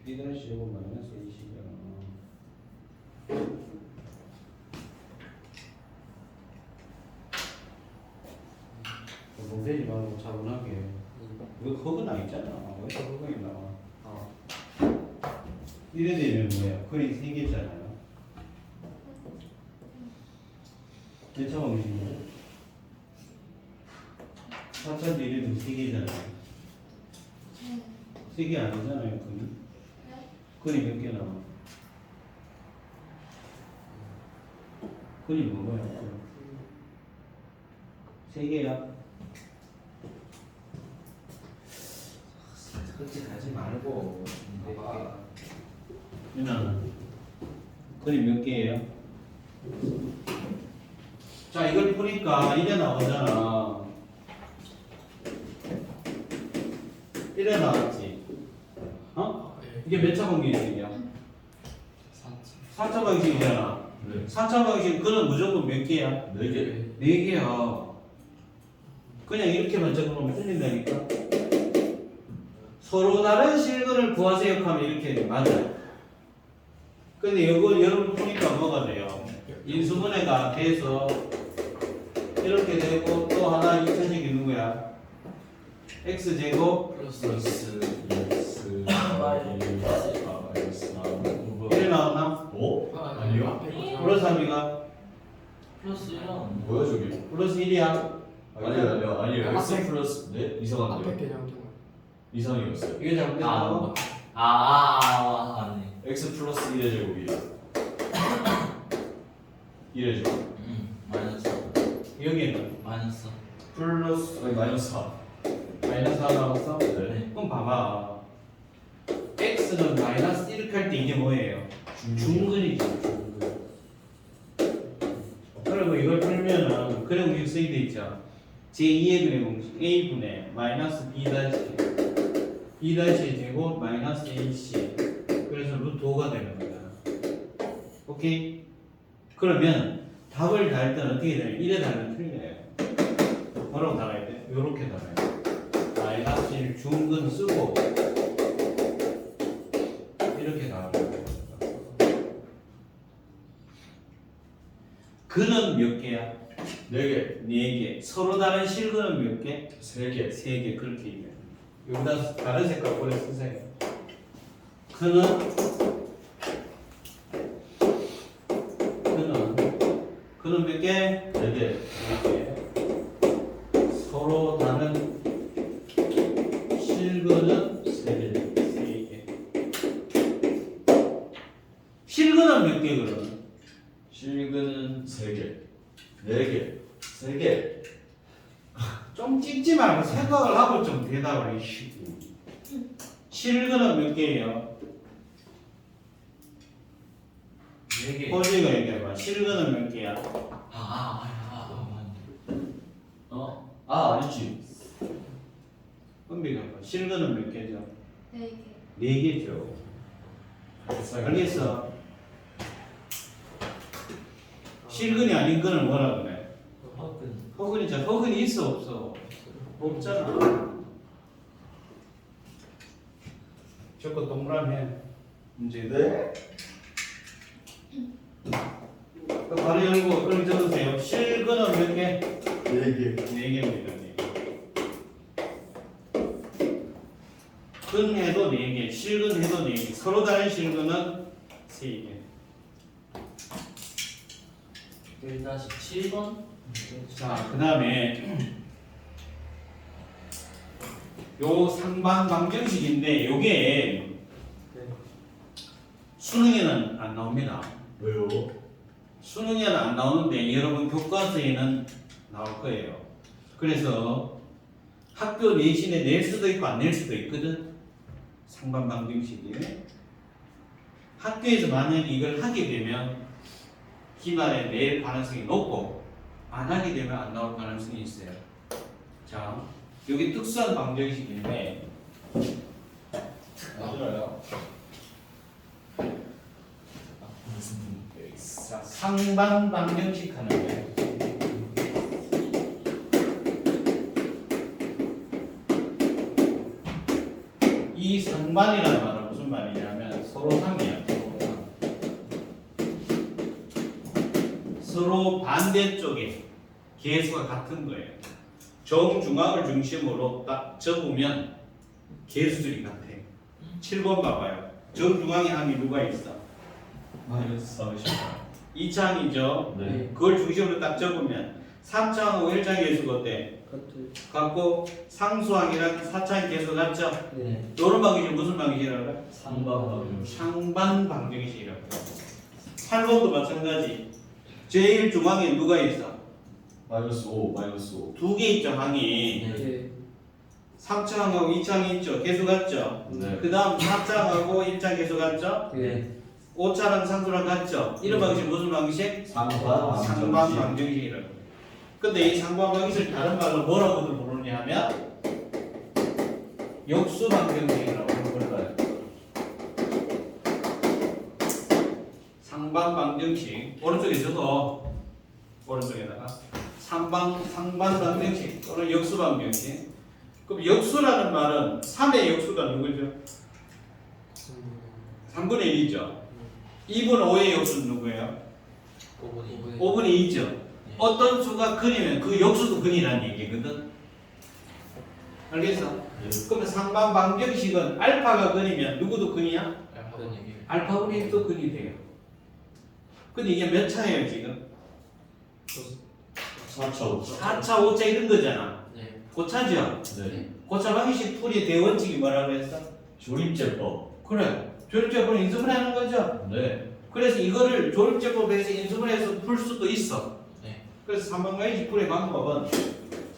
B는 제곱 마이너스 20이잖아. 롱되지 말고 차분하게. 이거 허그 나 있잖아. 왜 이렇게 허그이 나와? 이래 되면 뭐야? 그림 세 개잖아요. 몇 차가 무슨 거야? 4차도 이래도 세 개잖아요. 세 개 아니잖아요, 그림. 그림 몇 개 나와? 그림 뭐야? 세 개야? 그렇게 가지 말고. 유나는 그림 몇 개예요? 자, 이걸 푸니까 이래 나오잖아. 이래 나왔지. 어? 이게 몇 차 방정식이야? 4차 방정식이잖아. 네. 4차 방정식 그는 무조건 몇 개야? 4개. 4개야. 그냥 이렇게만 적어놓으면 틀린다니까. 서로 다른 실근을 구하세요 하면 이렇게 맞아요. 근데 이거 여러분 보니까 뭐가 돼요? 인수분해가 돼서 이렇게 되고 또 하나 2차식이 누구야? x제곱 플러스 x 마이너스 3. 이래 나왔나? 어? 아니요. 플러스 3이가 플러스 1은 뭐야 저기? 네, 아, 네. 플러스 1이야. 아니요. x 플러스. 네, 앞에 이상한데요. 그냥 좀. 1 플러스 1은 이상이었어요. 이게 잘못됐다고? 맞네. x 플러스 1의 제곱이에요. 1의 제곱. 마이너스. 여기에는 마이너스. 플러스 아니 마이너스 4. 마이너스 4 나왔어? 네. 그럼 봐봐. x는 마이너스 이렇게 할 때 이게 뭐예요? 중근이죠. 중근. 그리고 이걸 풀면은 그래고 여기 쓰이돼 있죠. 제2의 근의 공식 a분의 마이너스 b 다시 b 다시 제곱 마이너스 ac 그래서 루트 5가 되는 거야. 오케이? 그러면 답을 달 때는 어떻게 되냐? 1에 달면 틀려요. 뭐라고 달아야 돼? 요렇게 달아야 돼. 마이너스 1 중근 쓰고 이렇게 달아야 돼. 근은 몇 개야? 4개. 4개. 서로 다른 실근은 몇 개? 3개. 3개. 그렇게 얘기해. 여기다 다른 색깔 보내 쓰세요. 근은 몇 개? 4개. 4개. 서로 다른 실근은 3개. 실근은 몇 개 그러면? 실근은 3개. 4개. 3개. 좀 찍지 말고 생각을 하고 좀 대답을 해. 실근은 몇 개예요? 4개. 호지가 얘기해봐. 실근은 몇 개야? 아니지. 은비가 해봐. 실근은 몇 개죠? 4개. 4개죠. 알겠어? 실근이 아닌 거는 뭐라 그래? 허근이죠. 허근이 있어 없어? 없잖아. 저거 동그라미 문제. 네. 바로 열고 그럼 적으세요. 실근은 몇 개? 4개. 4개입니다. 4개. 근해도 4개, 실근해도 4개. 서로 다른 실근은 3개. 1-7번? 자, 그 다음에 요 상반 방정식인데 요게 수능에는 안 나옵니다. 왜요? 수능에는 안 나오는데 여러분 교과서에는 나올 거예요. 그래서 학교 내신에 낼 수도 있고 안 낼 수도 있거든. 상반 방정식이. 학교에서 만약에 이걸 하게 되면 기말에 낼 가능성이 높고 안 하게 되면 안 나올 가능성이 있어요. 자, 여기 특수한 방정식인데 맞아요. 자, 상반 방정식 하는 거예요. 이 상반이라는 말은 무슨 말이냐면 서로 3이야. 서로 반대쪽에 개수가 같은 거예요. 정중앙을 중심으로 딱 접으면 개수들이 같아. 7번 봐봐요. 정중앙에 항이 누가 있어? 마이너스 38. 2차항이죠. 네. 그걸 중심으로 딱 접으면 3차항하고 1차항 개수가 어때? 같고 상수항이랑 4차항 개수 같죠? 네. 요런 방식이 무슨 방식이라고 그래? 상반. 상반 방정식이라고 해요. 8번도 마찬가지. 제일 중앙에 누가 있어? 마이너스 5. 마이너스 5. 두 개 있죠, 항이. 네. 3차항하고 2차항이 있죠. 개수 같죠? 네. 그 다음 4차항하고 1차항 개수 같죠? 네. 5차랑 상수랑 같죠? 이런 방식 무슨 방식? 상반. 상반 방정식이라고 해요. 근데 이 상반 방정식을 다른 말로 뭐라고도 부르냐 하면 역수 방정식이라고 불러요. 상반 방정식 오른쪽에 적어. 오른쪽에다가 상반 방정식 또는 역수 방정식. 그럼 역수라는 말은 3의 역수가 누구죠? 3분의 1이죠. 2분의 5의 역수는 누구예요? 5분의 2죠. 어떤 수가 근이면 그 역수도 근이라는 얘기거든. 알겠어? 그러면 상반 방정식은 알파가 근이면 누구도 근이야? 알파분의 1도 근이 돼요. 근데 이게 몇 차예요 지금? 4차 5차. 4차, 5차 이런 거잖아. 네. 고차죠? 네. 고차 방식 풀이의 대원칙이 뭐라고 했어? 조립제법. 그래. 조립제법을 인수분 하는 거죠? 네. 그래서 이거를 조립제법에서 인수분해서 풀 수도 있어. 네. 그래서 3번 가지 풀의 방법은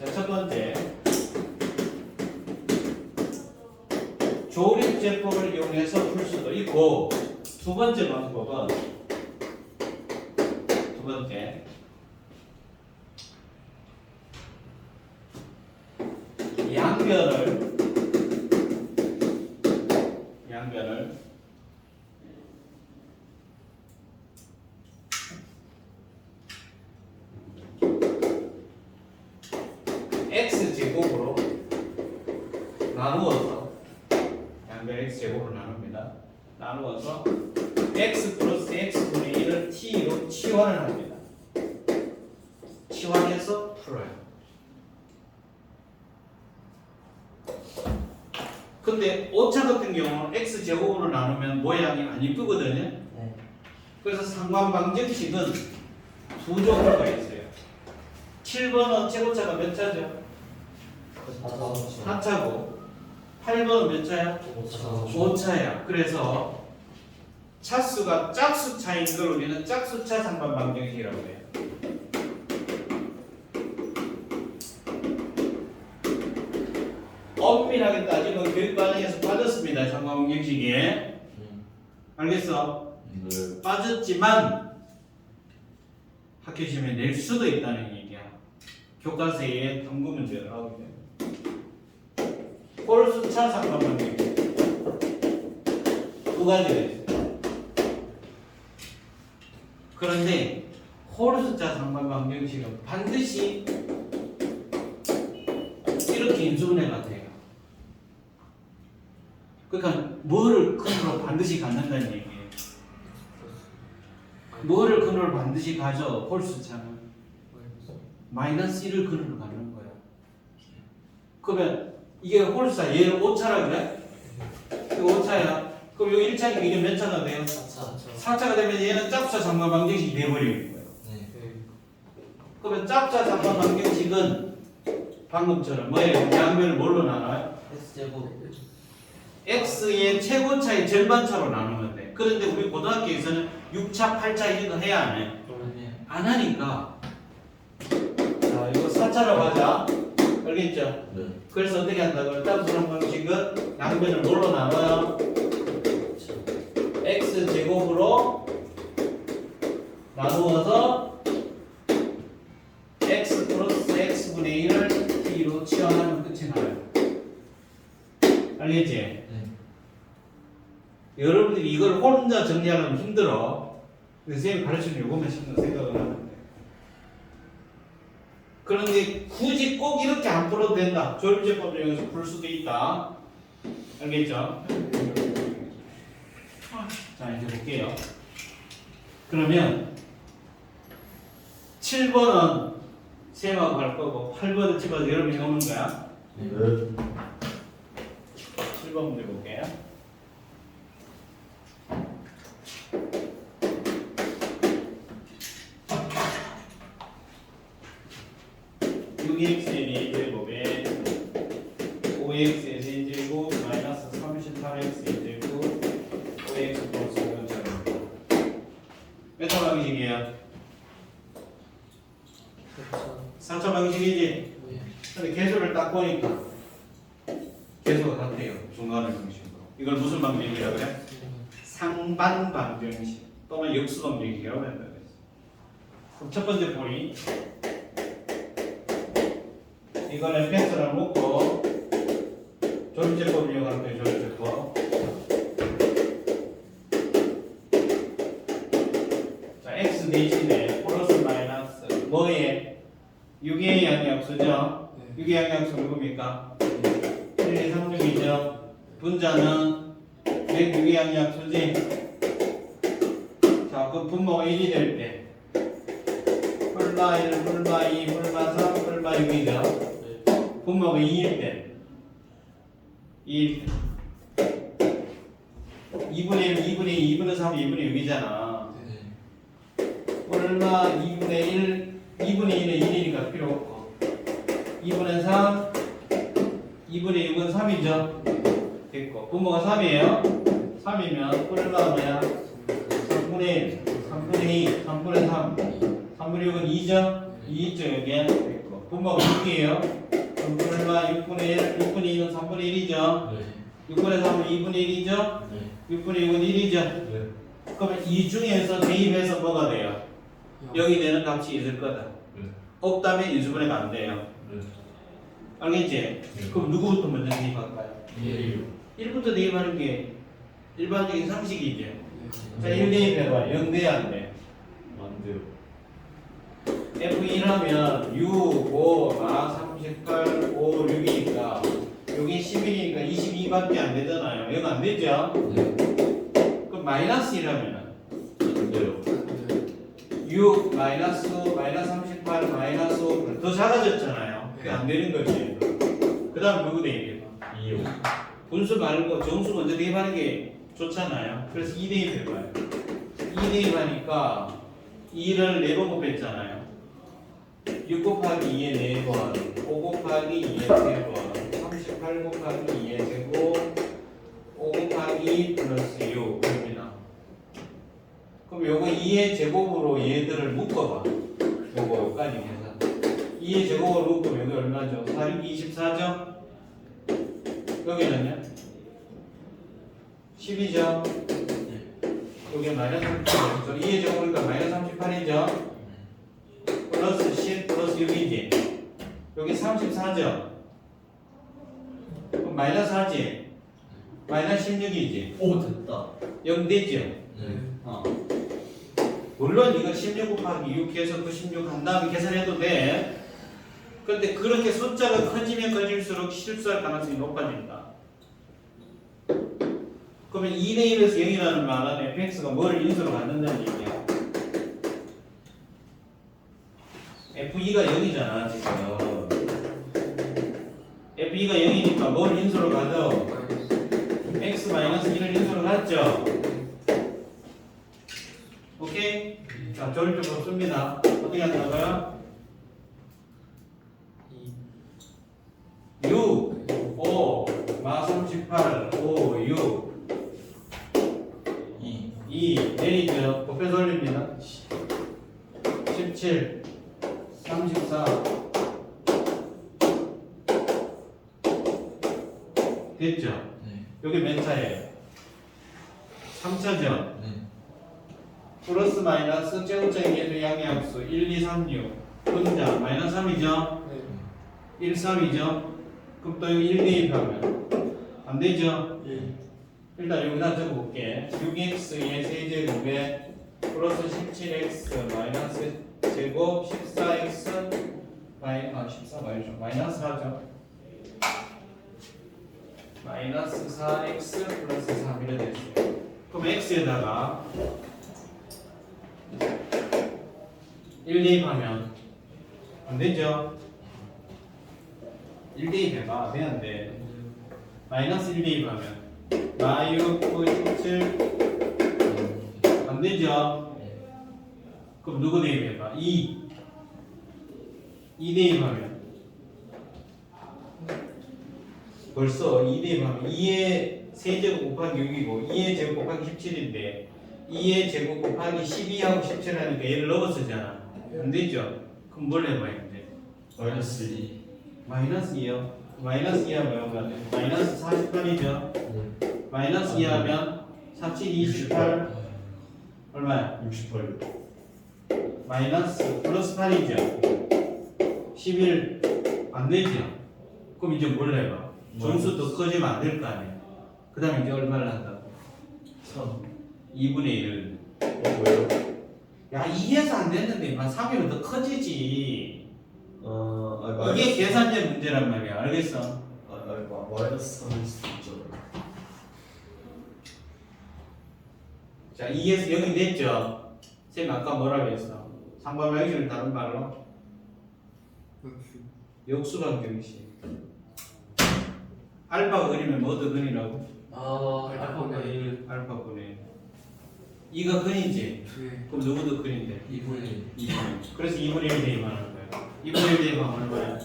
자, 첫 번째 조립제법을 이용해서 풀 수도 있고 두 번째 방법은 두 번째 양변을 x제곱으로 나누어서 양변 x제곱으로 나눕니다. 나누어서 x 플러스 x분의 1을 t로 치환을 합니다. 치환해서 풀어요. 근데 오차 같은 경우는 x제곱으로 나누면 모양이 안 이쁘거든요. 네. 그래서 상관방정식은 두 종류가 있어요. 7번은 최고차가 몇 차죠? 4차고 8번은 몇 차야? 5차야. 그래서 차수가 짝수차인 걸 우리는 짝수차 상관방정식이라고 해요. 엄밀하게 따지면 교육과정에서 빠졌습니다. 상관방정식에. 알겠어? 네. 빠졌지만 학교 시험에 낼 수도 있다는 얘기야. 교과서에 탐구 문제가 나오기 때문에. 홀수차 상관방정식 두 가지가 있어요. 그런데 홀수차 상관방정식은 반드시 이렇게 인수분해가 돼요. 그러니까 뭐를 근으로 반드시 갖는다는 얘기예요. 뭐를 근으로 반드시 가져? 홀수차는 마이너스 1을 근으로 갖는 거야. 그러면 이게 홀수차, 얘는 5차라 그래? 이거 5차야. 그럼 여기 1차니까 이게 몇 차가 돼요? 4차가 되면 얘는 짝수차 상관방정식이 돼버리는 거예요. 그러면 짝수차 상관방정식은 방금처럼 뭐예요? 양변을 뭘로 나눠요? X제곱. x의 최고차의 절반차로 나누면 돼. 그런데 우리 고등학교에서는 6차, 8차 이런 거 해야 안 해? 안 하니까 자 이거 4차라고 하자. 알겠죠? 네. 그래서 어떻게 한다고요? 짝수상 방식은 양변을 뭘로 나눠요? x제곱으로 나누어서 x 플러스 x분의 1을 t로 치환하면 끝이 나요. 알겠지? 네. 여러분들이 이걸 혼자 정리하려면 힘들어. 선생님이 가르치는 요거만 신경 생각을 하면 돼. 그런데 굳이 꼭 이렇게 안 풀어도 된다. 조립제법을 이용해서 풀 수도 있다. 알겠죠? 자 이제 볼게요. 그러면 7번은 셈하고 갈 거고 8번은 집어서 여러분이 오는 거야. 네. 7번 문제 볼게요. x의 4제곱에 5x의 세제곱 마이너스 38x의 제곱 5x 플러스 5처럼 메타 방식이에요. 4차 방식이지? 근데 개수를 딱 보니까 개수가 같아요. 중간을 중심으로. 이걸 무슨 방정식이라고 그래? 상반 방정식 또는 역수 방정식이라고 한다고 했어. 그럼 첫 번째 볼이 이걸 fx를 놓고 조립제법을 이용할 거예요. 조립제법. 자, x 대신에 플러스 마이너스 뭐에 6의 양약수죠? 6의 양약수 누굽니까? 1, 2, 3, 6이죠? 분자는 106의 양약수지? 자, 그 분모가 1이 될 때 뿔마 1, 뿔마 2, 뿔마 3, 뿔마 6이죠? 분모가 2일 때 2일 때 2분의 1, 2분의 2, 2분의 3, 2분의 6이잖아. 얼마 2분의 1, 2분의 1은 1이니까 필요 없고 2분의 3, 2분의 6은 3이죠? 됐고 분모가 3이에요 3이면 뿔마음이야 3분의 1 3분의 2 3분의 3 3분의 6은 2죠? 2 있죠 여기에 됐고 분모가 6이에요 그럼 뿔마 6분의 1 6분의 2는 3분의 1이죠? 네. 6분의 3은 2분의 1이죠? 네. 6분의 6은 1이죠? 네. 그러면 이 중에서 대입해서 뭐가 돼요? 여기 되는 값이 있을 거다. 네. 없다면 인수분해가 안 돼요. 네. 알겠지? 그럼 누구부터 먼저 대입할까요? 1부터 대입하는 게 일반적인 상식이지. 자, 1 대입해봐. 0 돼야 안 돼. 안 돼요. F1 하면 6, 5, 38, 5, 6이니까 여기 11이니까 22밖에 안 되잖아요. 0 안 되죠? 그럼 마이너스 1하면 안 돼요. 6 마이너스 38 마이너스 5 더 작아졌잖아요. 그게 안 되는 거지. 그 다음 누구 대입해봐? 2요. 분수 말고 정수 먼저 대입하는 게 좋잖아요. 그래서 2 대입해봐요. 2 대입하니까 2를 4번 곱했잖아요. 6 곱하기 2에 4번, 5 곱하기 2에 3번, 38 곱하기 2에 제곱, 5 곱하기 2 플러스 6입니다. 그럼 요거 2의 제곱으로 얘들을 묶어봐. 요거까지 계산. 2의 제곱으로 묶으면 여기 얼마죠? 4, 6, 24죠? 여기는요? 10이죠? 여기 마이너스 38이죠? 2의 제곱이니까 마이너스 38이죠? 플러스 10 플러스 6이지? 여기 34죠? 그럼 마이너스 하지? 마이너스 16이지? 오 됐다. 0 되죠? 네. 물론 이거 16 곱하기 6 해서 96 한 다음에 계산해도 돼. 근데 그렇게 숫자가 커지면 커질수록 실수할 가능성이 높아진다. 그러면 2 대입에서 0이라는 말은 fx가 뭐를 인수로 갖는다는 얘기야. f2가 0이잖아 지금. f2가 0이니까 뭘 인수로 가져? x-1을 인수로 갔죠? 오케이? 자, 조립적으로 씁니다. 어떻게 한다고요? 6, 5, 마 38, 5, 6, 2 내리죠. 곱해서 올립니다. 17, 34 됐죠? 네. 여기 몇 차예요? 3차죠? 네. 플러스 마이너스 제곱적인 예수 양의함수 1, 2, 3, 6 분자 마이너스 3이죠? 1, 3이죠? 그럼 또 여기 1 대입하면 안 되죠? 일단 여기다 적어볼게 6x의 세제곱에 플러스 17x 마이너스 제곱 14x 14 말이죠 마이너스 4죠 마이너스 4x 플러스 3 이래 됐어요 그럼 x에다가 1 대입하면 안 되죠? 1 대입해봐 왜 안 돼? 마이너스 1 대입하면 마6, 9, 17 안 되죠? 그럼 누구 대입해봐? 2 대입하면 벌써 2 대입하면 2의 세제곱 곱하기 6이고 2의 제곱 곱하기 17인데 2의 제곱 곱하기 12하고 17 하니까 얘를 넘어서잖아 안 되죠? 그럼 뭘 해봐야 돼? 마이너스 2. 마이너스 2요? 마이너스 2 하면 얼마 돼? 마이너스 48이죠? 마이너스 2 하면 47, 28 얼마야? 68. 마이너스 플러스 8이죠? 11 안 되죠? 그럼 이제 뭘 해봐? 점수 더 커지면 안 될 거 아니야? 그 다음에 이제 얼마를 한다고? 3. 2분의 1을 왜요? 야 2에서 안 됐는데 3이면 더 커지지 마이너스. 이게 계산적 문제란 말이야 알겠어? 마이너스 3일 수도 있잖아요. 자 2에서 0이 됐죠? 쌤 아까 뭐라고 했어? 상반방식을 다른 말로? 역수반경식 알파 그리면 뭐더 근이라고? 알파가 1. 알파 근이 이가 근이지? 그럼 누구도 근인데? 2분의 2분의 그래서 2분의 1 대입하는 거야 2분의 1 대입하면 얼마야?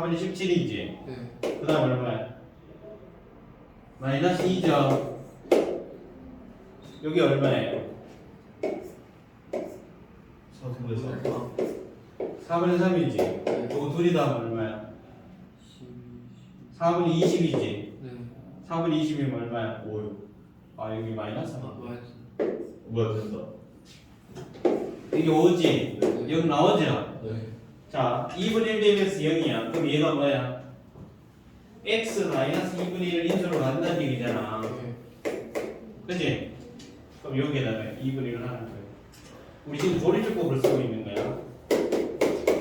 4분의 17이지. 네. 그 다음 얼마야? 마이너스 2죠. 여기 얼마예요? 4분의 3이지. 요거 둘이 다 얼마야? 4분의 20이지. 네. 4분의 20이면 얼마야? 5. 아 여기 마이너스 3. 뭐야 된다. 이게 5지. 네. 0 나오죠? 네. 자, 2분의 1 대비해서 0이야. 그럼 얘가 뭐야? x 마이너스 2분의 1 인수로 간다는 얘기잖아. 그치? 그럼 여기에다가 2분의 1을 하는 거예요. 우리 지금 조리주법을 쓰고 있는 거야.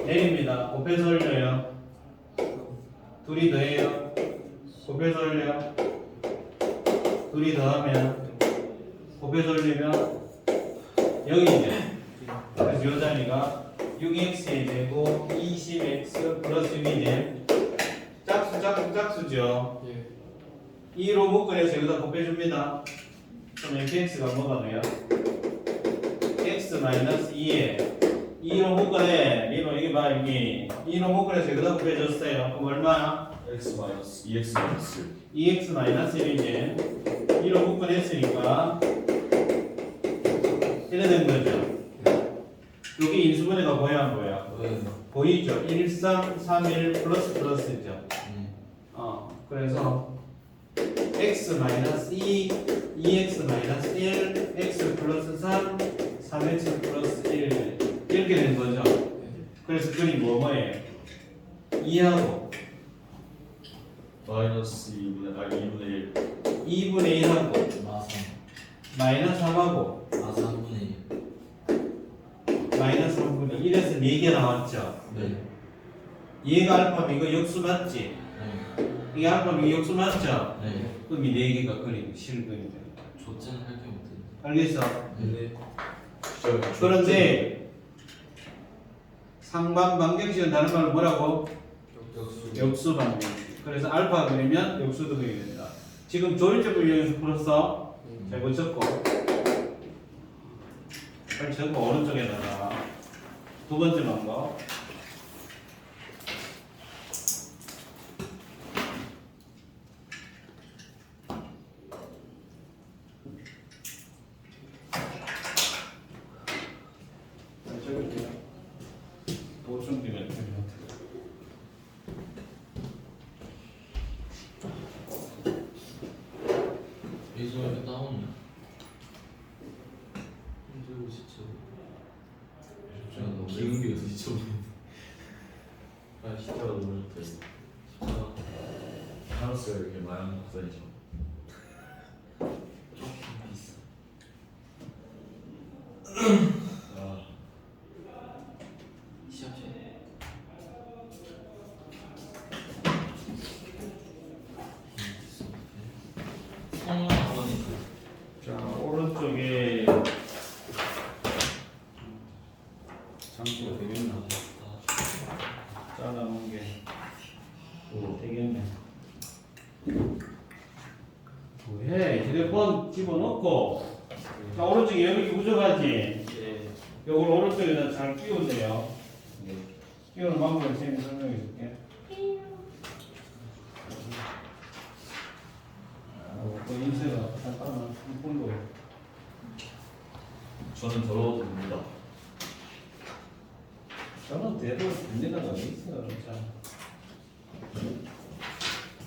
내립니다. 곱해서 올려요. 둘이 더해요. 곱해서 올려. 둘이 더하면 곱해서 올리면 0이죠. 그래서 요 자리가 6x이 되고 20x 플러스 6이지. 짝수죠. 예. 2로 묶어내서 여기다 곱해줍니다. 그럼 fx가 뭐가 돼요? x 마이너스 2에 2로 묶어내. 이게 봐 여기 2로 묶어내서 여기다 곱해줬어요. 그럼 얼마야? x 마이너스 2x 마이너스 2x 마이너스 1이지. 2로 묶어냈으니까 이래 된 거죠. 여기 인수분해가 보여 안 보여? 네. 보이죠? 1, 3, 3, 1 플러스 플러스죠. 네. 그래서 x 마이너스 2, 2x 마이너스 1, x 플러스 3, 3x 플러스 1 이렇게 된 거죠. 그래서 그림 뭐예요? 2하고 마이너스 2분의 1. 2분의 1하고 마삼. 마이너스 3하고 마삼분의 1. 마이너스 3분의 1에서 4개 나왔죠. 네. 얘가 알파면 이거 역수 맞지? 네. 이게 알파면 이거 역수 맞죠? 네. 그럼 이 4개가 그림 실근이 됩니다. 조증 할게 못해. 알겠어? 네. 그런데 상반 방정식은 다른 말로 뭐라고? 역수. 역수 방정식. 그래서 알파 그리면 역수도 그리게 된다. 지금 조일제법 이용해서 풀었어? 자 이거 적고 빨리 적고 오른쪽에다가 두 번째 방법. 적을게요. 보충기면 됩니다. 여기서 이렇게 나오냐? 힘들고 지쳐. 제가 너무 기운기에서 지쳐버리네. 아 진짜가 너무 좋다. 진짜 하우스가 이렇게 많은 국산이죠. 조금 비싸. 아 시합시험. 성능 한번 자 오른쪽에 장치가 되겠나? 잘라놓은 게 되겠네. 왜 휴대폰 집어넣고 자 오른쪽에 여기 부족하지? 네. 이걸 오른쪽에다 잘 끼우세요. 네. 끼우는 방법을 선생님이 설명해 줄게. 그 인쇄가 잠깐만 이쁜도 저는 더러워도 됩니다. 저는 대도 문제가 어디 있어요. 자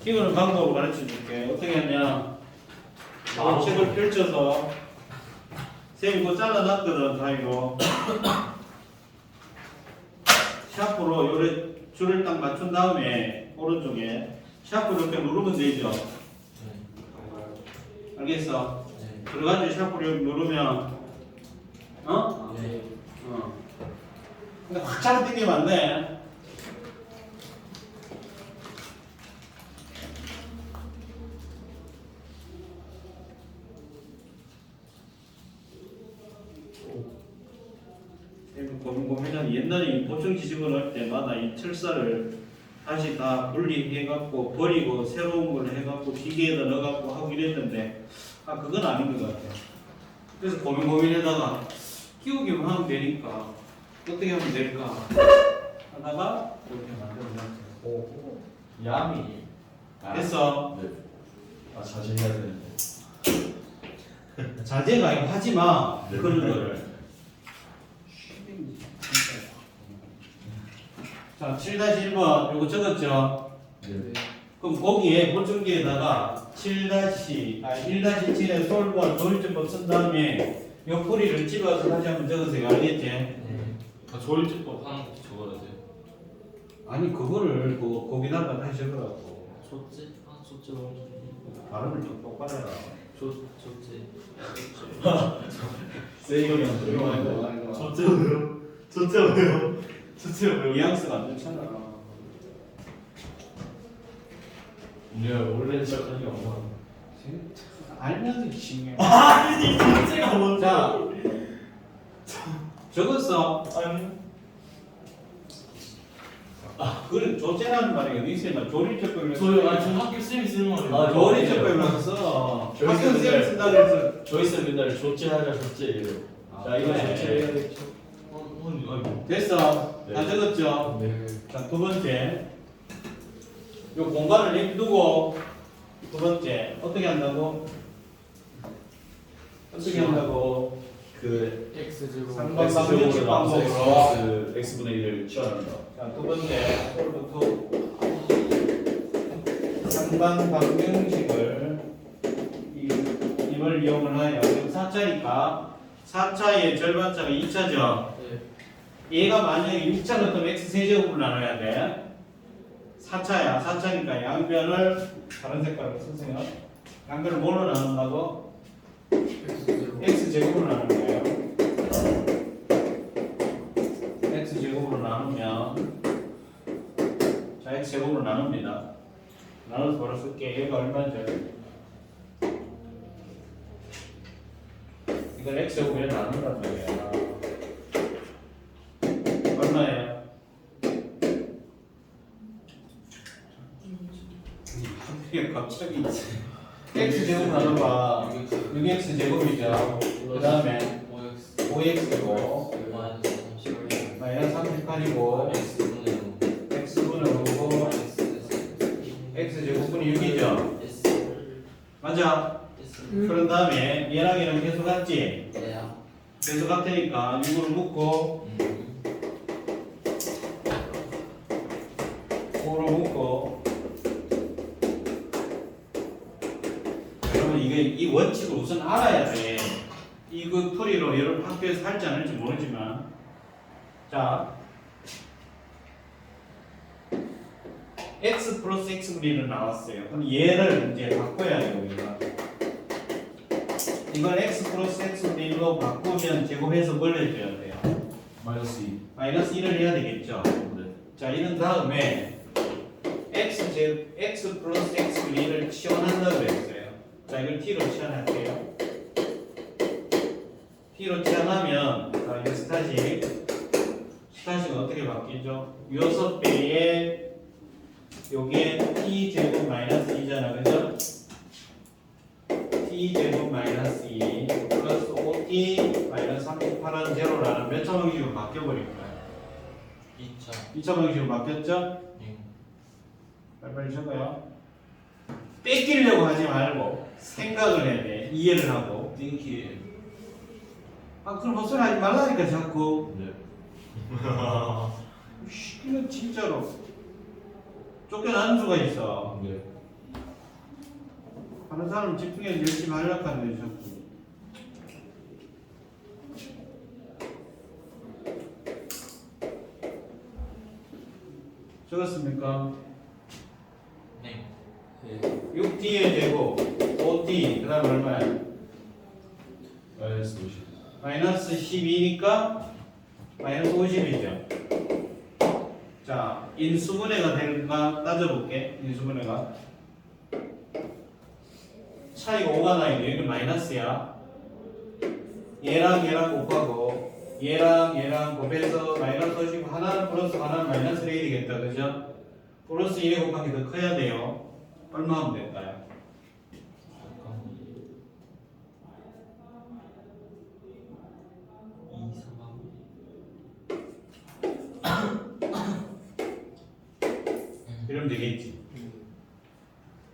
끼우는 방법을 가르쳐 줄게. 어떻게 하냐? 책을 펼쳐서 선생님 이거 잘라놨거든 가위로. 샤프로 요래 줄을 딱 맞춘 다음에 오른쪽에 샤프 이렇게 누르면 되죠. 네. 알겠어? 네. 그래가지고 샤프를 이렇게 누르면 어? 네. 근데 확 잡아당기면 안 돼. 고민고민은 옛날에 보충기 집어넣을 때마다 이 철사를 다시 다 분리해갖고 버리고 새로운 걸 해갖고 기계에다 넣어갖고 하고 이랬는데 그건 아닌 것 같아요. 그래서 고민고민에다가 끼우기만 하면 되니까 어떻게 하면 될까 하다가 이렇게 만들어놨어요. 야미. 됐어. 네. 아 자제해야 되는데. 자제가 아니고 하지 마. 네. 그런 거를. 자, 7-1번 요거 적었죠? 네. 그럼 거기에 보충기에다가 1-7에 솔브와 조일제법 쓴 다음에 요 풀이를 집어서 다시 한번 적으세요. 알겠지? 네. 아, 조일제법 하는 거 적어야 돼. 아니 그거를 거기다가 다시 적으라고. 줬지? 아, 줬지 너무 발음을 좀 똑바로 해라. 줬지. 세이형이 형 조용한 거. 줬잖아요. 줬잖아요. 줬잖아요. 뉘앙스가 안 좋잖아. 네 원래 시작하는 게 없나? 알면서 징해. 아니, 줬지가 뭔데? 자, 적었어. 아니. 그래 조제라는 말이 어디 있어요? 조리적법을 저 학교 쌤이 쓰는 말이에요. 아, 조리적법을 써. 저희 학교 쌤 쌤들. 쓴다 그래서 조이스 맨날 조제하자 조제 이래요. 자 이거 그래. 조제해야겠죠. 아이고. 됐어. 네. 다 적었죠? 네. 자, 두 번째. 요 공간을 냅두고 두 번째 어떻게 한다고? 어떻게 한다고? 그 X제곱. 상반방정식 방법으로. x분의 1을 치환한다. 자, 두 번째. 솔부터 상반 방정식을 임을 이용을 하여 4차니까 4차의 절반차가 2차죠. 네. 얘가 만약에 6차 같으면 x 세제곱으로 나눠야 돼. 4차야. 4차니까 양변을 다른 색깔로 쓰세요. 양변을 뭘로 나눈다고? X제곱. x제곱으로 나누는 거예요. x제곱으로 나누면 자, x제곱으로 나눕니다. 나눠서 바로 쓸게. 얘가 얼마죠? 이걸 x제곱에 나눈단 말이야. 얼마예요? 이게 갑자기 x제곱 나눠봐. 6x 제곱이죠. 그 다음에 5x고 마이너스 38이고 x분의 5고 x 제곱분이 6이죠. 맞아. 그런 다음에 얘랑 얘랑 계속 같지? 계속 같으니까 6을 묶고 5로 묶고. 그러면 이 원칙을 우선 알아야 돼. 이그 풀이로 얘를 학교에서 할지 안 할지 모르지만, 자, x 플러스 x분의는 나왔어요. 그럼 얘를 이제 바꿔야 돼요. 우리가 이걸 x 플러스 x분의 1로 바꾸면 제곱해서 뭘 해줘야 돼요? 마이너스 2. 마이너스 1을 해야 되겠죠. 네. 자, 이런 다음에 x 플러스 x분의 1을 치환한다고 했어요. 자, 이걸 t로 치환할게요. t로 치환하면 자, 이거 스타식은 어떻게 바뀌죠? 6배에 요게 t제곱 마이너스 2잖아, 그죠? t제곱 마이너스 2 플러스 5t 마이너스 38은 제로라는 몇 차 방식으로 바뀌어버릴 거야. 2차 방식으로 바뀌었죠? 빨리빨리 적어요. 뺏기려고 하지 말고 생각을 해야 돼. 이해를 하고. 띵키. 아, 그럼 헛소리 하지 말라니까 자꾸. 네. 이거 진짜로 쫓겨나는 수가 있어. 네. 다른 사람 집중해서 열심히 하려고 하는데 자꾸. 적었습니까? 네. 6t의 제곱 5t 그 다음 얼마야? 마이너스 50. 마이너스 12니까 마이너스 50이죠. 자, 인수분해가 되는가 따져볼게. 인수분해가 차이가 5가 나있네. 여기 마이너스야. 얘랑 얘랑 곱하고 얘랑 얘랑 곱해서 마이너스 50 하나는 플러스 하나는 마이너스 1이겠다. 그죠? 플러스 1 곱하기 더 커야 돼요. 얼마 하면 될까요? 이러면 되겠지.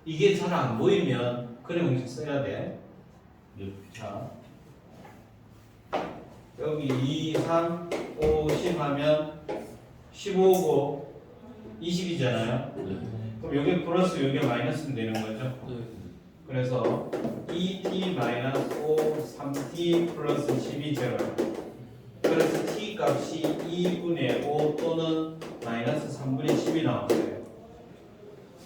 이게 잘 안 보이면 그래 공식 써야 돼. 자, 여기 2, 3, 5, 10 하면 15고 20이잖아요. 그럼 여기 플러스 여기 마이너스면 되는 거죠. 그래서 2t 마이너스 5, 3t 플러스 10이 제로예요. 그래서 t 값이 2분의 5 또는 마이너스 3분의 10이 나왔어요.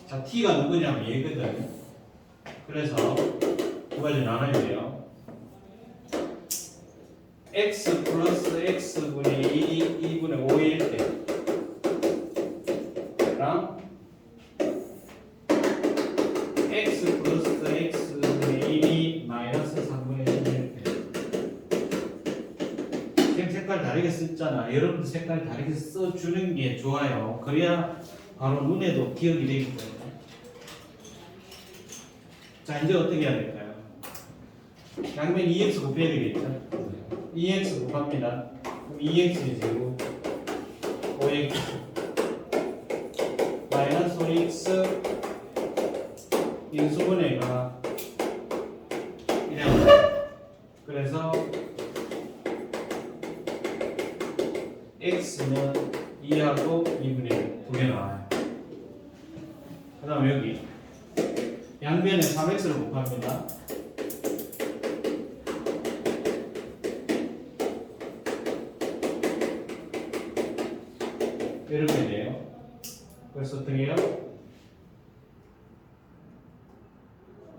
자, t가 누구냐면 얘거든. 그래서 두 가지 나눠야 돼요. x 플러스 x분의 1이 2분의 5일 때랑 x 플러스 x분의 1이 마이너스 3분의 10일 때. 지금 색깔 다르게 썼잖아. 여러분도 색깔 다르게 써주는 게 좋아요. 그래야 바로 눈에도 기억이 되기 때문에. 자, 이제 어떻게 해야 될까요? 양면 2x 곱해야 되겠죠? 2x 곱합니다. 그럼 2x의 제곱 5x 마이너스 5x 인수분해가 이래요. 그래서 x는 2하고 2분의 1 두 개 나와요. 그 다음에 여기 양면에 3x를 곱합니다. 이렇게 돼요. 그래서 어떻게 해요?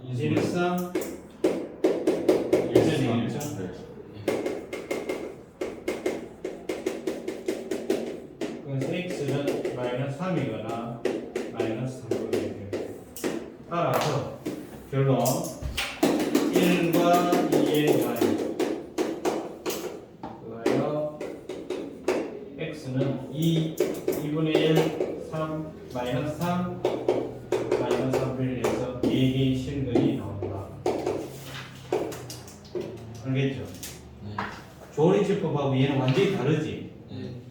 113 1이 1죠? 그래서 x는 마이너스 3이거나 마이너스 3분의 1. 따라서 결론 1과 2의 관계 그거요. x는 2분의 1, 3, 마이너스 3, 마이너스 3분의 1에서 4개의 실근이 나온다. 알겠죠? 네. 조리집법하고 얘는 완전히 다르지? 네.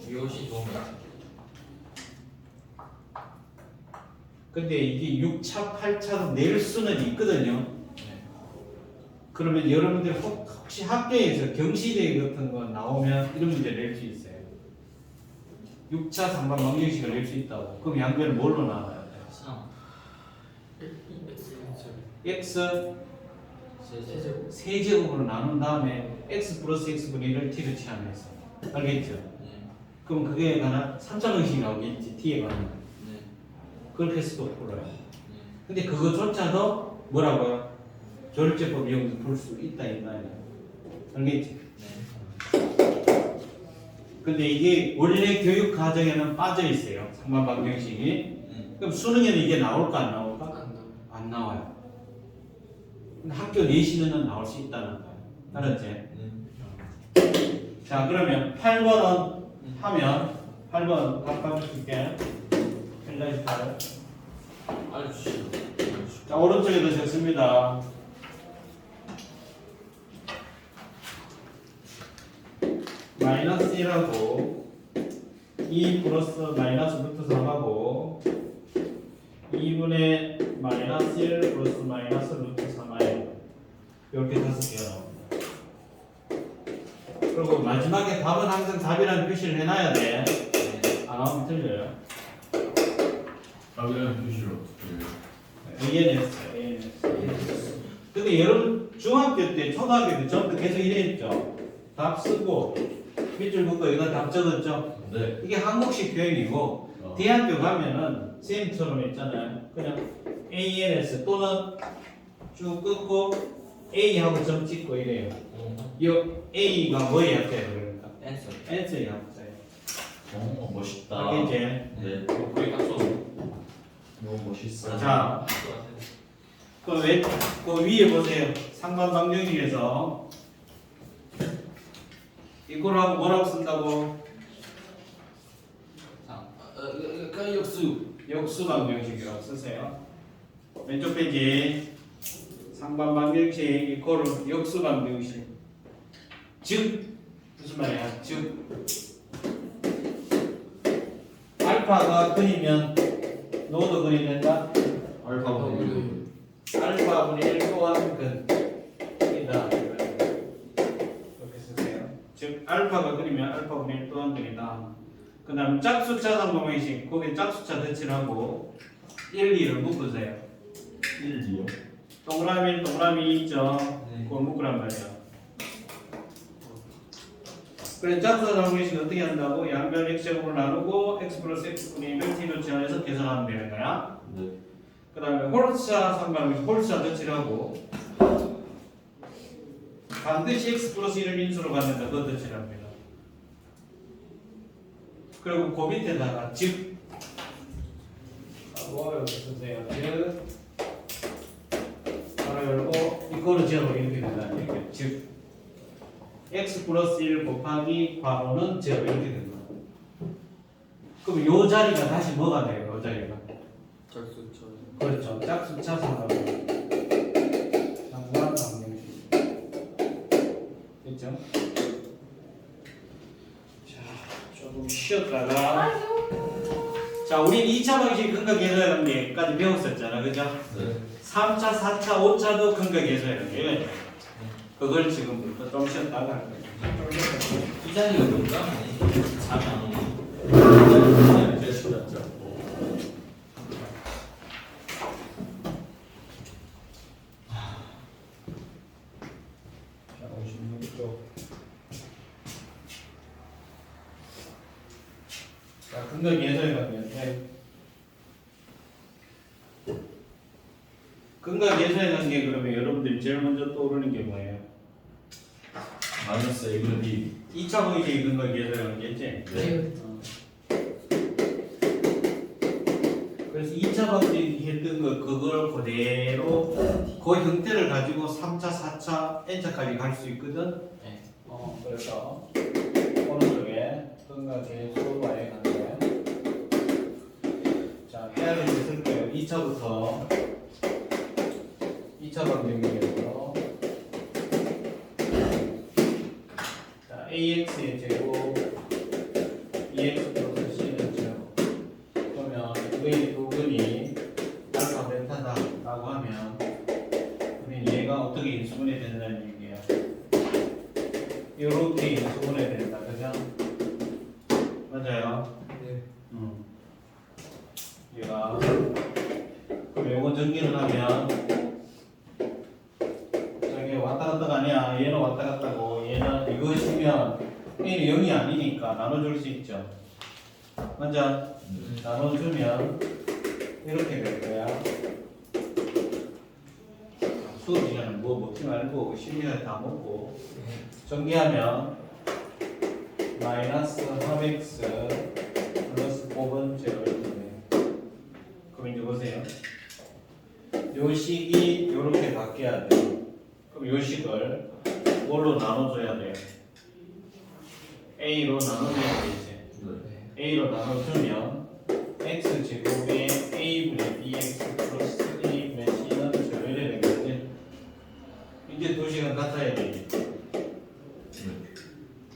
이것이 좋은 것 같아요. 근데 이게 6차, 8차로 낼 수는 있거든요. 네. 그러면 여러분들 혹시 학교에서 경시대 같은 거 나오면 이런 문제 낼 수 있어요. 6차 상반 방정식을 낼 수 있다고. 그럼 양변을 뭘로 나눠야 돼요? 3 x 세제곱. 세제곱으로 나눈 다음에 x 플러스 x분의 1을 t로 치환해서. 알겠죠? 네. 그럼 그게 관한 3차 방식이 나오겠지. t에 관한. 네. 그렇게 해서도 풀어요. 네. 근데 그거조차도 뭐라고요? 조립제법 이용해서 풀 수 있다 알겠지? 네. 근데 이게 원래 교육 과정에는 빠져 있어요. 상반 방정식이. 그럼 수능에는 이게 나올까 안 나올까? 안 나와요. 근데 학교 내신에는 나올 수 있다는 거예요. 알았지? 자, 그러면 8번은 하면 8번 각각 줄게. 헬라이스 8. 알려주시죠. 자, 오른쪽에도 적습니다. 마이너스 1하고 2 플러스 마이너스 루트 3하고 2분의 마이너스 1 플러스 마이너스 루트 3하고 이렇게 5개가 나옵니다. 그리고 마지막에 답은 항상 답이라는 표시를 해놔야 돼. 안 나오면 틀려요. 답이라는 표시를 어떻게 해요? ANS. 근데 여러분 중학교 때, 초등학교 때 전부 계속 이랬죠. 답 쓰고 밑줄 긋고 여기다 답 적었죠. 네. 이게 한국식 표현이고 대학교 가면은 쌤처럼 있잖아요. 그냥 ANS 또는 쭉 끊고 A하고 점 찍고 이래요. 이 A가 뭐의 합자예요? 그러니까 앤서. N의 합자예요. 멋있다. 알겠지? 네. 거의 딱 써. 너무 멋있어. 자, 그 위에 보세요. 상반 방정식에서 이거라고 뭐라고 쓴다고? 역수. 역수 방정식이라고 쓰세요. 왼쪽 페이지 상반 방정식 이거를 역수 방정식. 즉 무슨 말이야? 즉 알파가 근이면 노드 근이 된다. 알파분의 1. 알파분의 1 또한 근이다. 이렇게 쓰세요. 즉 알파가 근이면 알파분의 1 또한 근이다. 그 다음 짝수차 상방식 거기 짝수차 대칭하고 1, 2를 묶으세요. 1, 2요? 동그라미 1, 동그라미 2 있죠? 네. 그걸 묶으란 말이야. 그래서 짝수차 상방식 어떻게 한다고? 양변 x제곱으로 나누고 x 플러스 x분의 1을 t로 제한해서 계산하면 되는 거야. 네. 그 다음에 홀수차 상방식 홀수차 대칭하고 반드시 x 플러스 1을 인수로 갖는다. 그거 대칭합니다. 그리고 그 밑에다가 즉 하고 여기 쓰세요. 즉 바로 열고 이거는 제로 이렇게 된다. 이렇게 즉 x 플러스 1 곱하기 괄호는 제로 이렇게 된다. 그럼 요 자리가 다시 뭐가 돼요? 요 자리가 짝수차. 그렇죠. 짝수차 상관없이 상관방정식 됐죠? 자 조금 쉬었다가 자 우린 2차 방식 근각 계산의 관계까지 배웠었잖아. 그죠? 네. 3차, 4차, 5차도 근각 계산의 관계 그걸 지금부터 좀 쉬었다가 할 거예요. 이 자리가 뭔가? 잠이 안 오네. 네, 됐습니다. 자, 56쪽. 자, 근각 예서에 관계인데 근각 예서에 관계 그러면 여러분들이 제일 먼저 떠오르는 게 뭐예요? 마이너스 A분의 B. 2차 방식의 근각 예서에 관계였지? 네. 그래서 2차 방식 했던 거 그걸 그대로 그 형태를 가지고 3차, 4차, n차까지 갈 수 있거든. 네. 그래서 오른쪽에 근각의 수와의 관계. 자, 해야 될 게 있을 거예요. 2차부터 2차 방정식에서 자, ax의 제곱, 2x 플러스 c는 제곱. 그러면 의 부분이 알파 베타다라고 하면 우리는 얘가 어떻게 인수분해 된다는 얘기야. 이렇게 인수분해 된다, 그죠? 맞아요. 네. 얘가 그럼 요거 전기를 하면 저기 왔다 갔다가 아니야. 얘는 왔다 갔다고 얘는 이것이면 A는 0이 아니니까 나눠줄 수 있죠. 맞아? 나눠주면 이렇게 될 거야. 수업 시간은 뭐 먹지 말고 심리를 다 먹고 전개하면 마이너스 3x 플러스 5번 제로 이렇게 돼요. 그럼 이제 보세요. 요 식이 이렇게 바뀌어야 돼요. 그럼 요 식을 뭘로 나눠줘야 돼요? A로 나눠줘야 되지. 네. A로 나눠주면 x 제곱에 A분의 bx 플러스 A분의 c는 제로 이래 되겠지. 이제 두 식은 같아야 되겠지.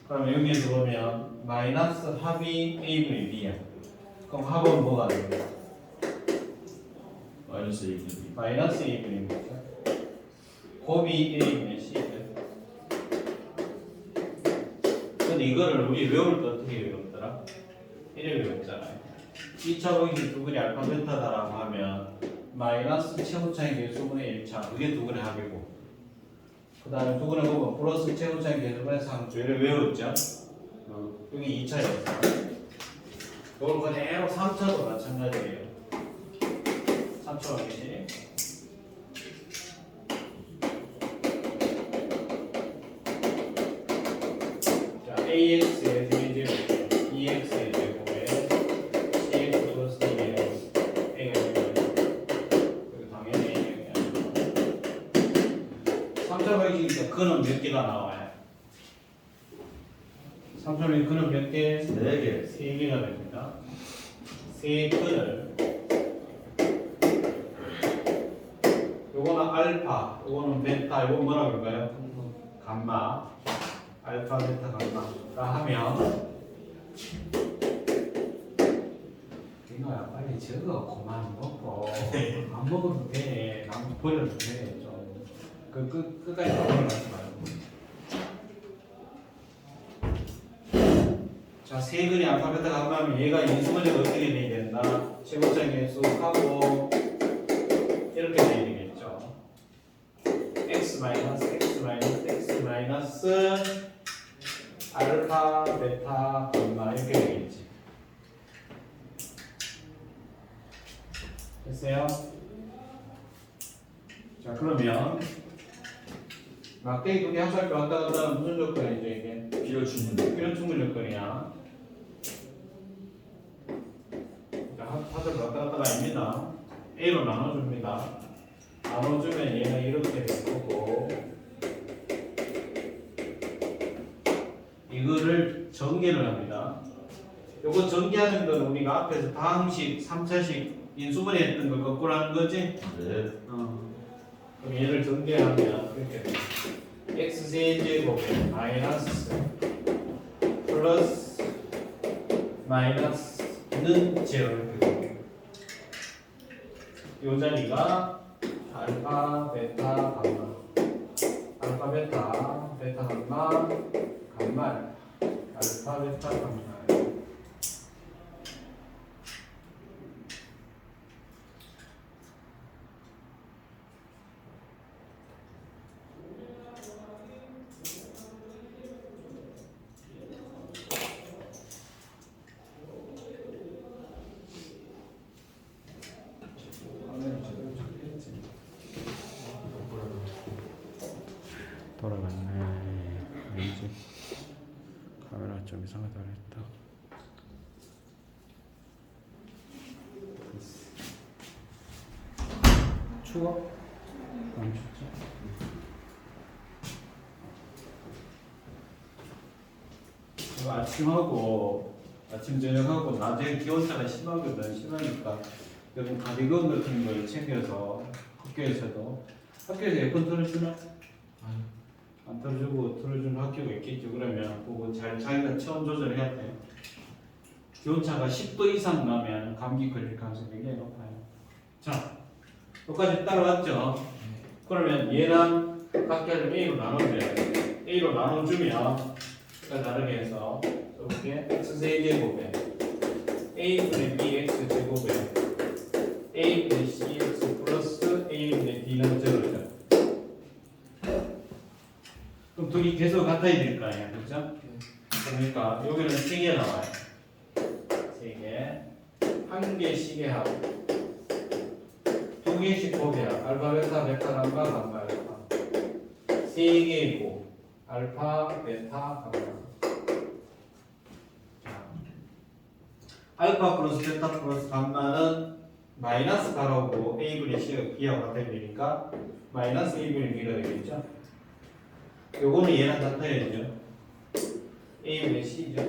그럼 여기에서 보면 마이너스 합이 A분의 B야. 그럼 합은 뭐가 돼요? 마이너스 A분의 B. 마이너스 A분의 B죠. 곱이 A분의 C죠. 근데 이거를 우리 외울 때 어떻게 외웠더라? 이래 외웠잖아요. 2차 방식 두근이 알파 베타다라고 하면 마이너스 최고차의 개수분의 1차 그게 두근의 합이고 그 다음에 두근의 곱은 플러스 최고차의 개수분의 3차 이래 외웠죠? 여기 2차였어. 이걸 그대로 3차도 마찬가지예요. 3차 방식. 자, AX의 제곱, EX의 제곱에 CX 플러스 A가 A가 되면 그리고 당연히 A가 3차 방식이니까 그는 몇 개가 나와요? 3차 방식 그는 몇 개? 4개. 3개가 됩니다. 세 근을 요거는 알파, 요거는 베타, 요건 뭐라고 할까요? 감마, 알파, 베타, 감마가 하면 이거야 빨리 적어. 그만 먹고 안 먹어도 돼. 남 버려도 돼. 좀 끝까지 넘어가지 말고. 자, 세 근의 알파벳을 합하면 얘가 인수분해가 어떻게 돼야 된다? 최고점의 수하고 이렇게 돼야 되겠죠. x 알파 베타 감마 이렇게 되겠지. 됐어요? 자, 그러면 막대기 두 개 합할 때 왔다 갔다 하면 무슨 조건이죠 이게? 필요 충분. 필요 충분 조건이야. 자, 합을 왔다 갔다가 아닙니다. A로 나눠줍니다. 나눠주면 얘가 이렇게 될 거고 이거를 전개를 합니다. 요거 전개하는 건 우리가 앞에서 다항식, 3차식 인수분해 했던 걸 거꾸로 하는 거지? 네. 그럼 얘를 전개하면 이렇게 돼. x세제곱에 마이너스 플러스 마이너스는 제로 이렇게 돼요. 이 자리가 알파, 베타, 감마 알파, 베타, 베타, 감마 감마 알파, 베타, 감마 돌아갔네. 왠지 카메라 좀 이상하다 그랬다. 추워? 안 춥지? 이거 아침 저녁하고 낮에 기온차가 심하거든. 심하니까 여러분 가디건 같은 걸 챙겨서 학교에서 에어컨 틀어주나? 아니 안 틀어주고 틀어주는 학교가 있겠죠. 그러면 그거 잘 자기가 체온 조절해야 돼. 기온차가 10도 이상 나면 감기 걸릴 가능성이 굉장히 높아요. 자, 여기까지 따라왔죠? 그러면 얘랑 각자를 A로 나눠줘야 돼. A로 나눠주면 다르게 해서 이렇게 x세제곱에 a분의 bx 제곱에 a분의 cx 플러스 a분의 d는 제로죠. 그럼 둘이 계속 같아야 될 거 아니야, 그렇죠? 그러니까 여기는 3개 나와요. 3개, 1개씩에 하고 2개씩 곱해야 알파, 베타, 베타, 감마, 감마, 알파 3개이고 알파, 베타, 감마. 알파 플러스 베타 플러스 감마는 마이너스 가로고 a분의 c가 b하고 같아야 되니까 마이너스 a분의 b가 되겠죠. 요거는 얘랑 같아야죠. a분의 c죠.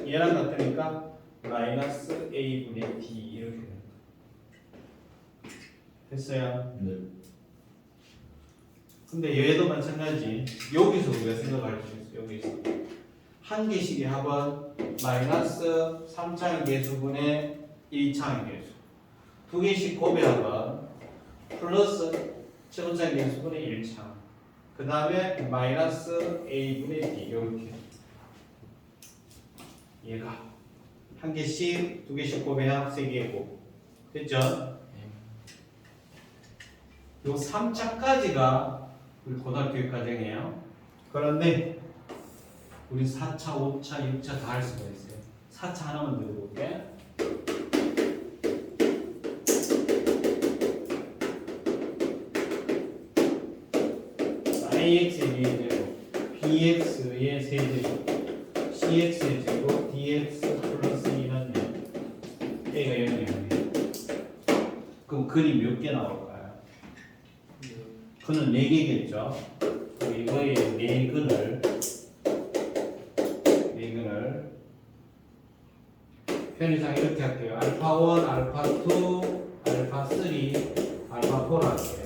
얘랑 같으니까 마이너스 a분의 d 이렇게 됩니다. 됐어요? 네. 근데 얘도 마찬가지. 여기서 우리가 생각할 수 있어요. 여기서 한 개씩의 합은 마이너스 3차의 개수분의 1차의 개수. 두 개씩 곱의 합은 플러스 최고차의 개수분의 1차. 그 다음에 마이너스 a분의 d 이렇게. 얘가 한 개씩, 두 개씩 곱의 합, 세 개 곱. 됐죠? 요 3차까지가 우리 고등학교 과정이에요. 그런데 우리 4차, 5차, 6차 다 할 수가 있어요. 4차 하나만 들어볼게. IX의 4제곱, BX의 3제곱, CX의 제곱, DX 플러스 2는 0. A가 0이에요. 그럼 근이 몇 개 나올까요? 근은 4개겠죠. 이거의 4근을 편의상 이렇게 할게요. 알파 1, 알파 2, 알파 3, 알파 4로 할게요.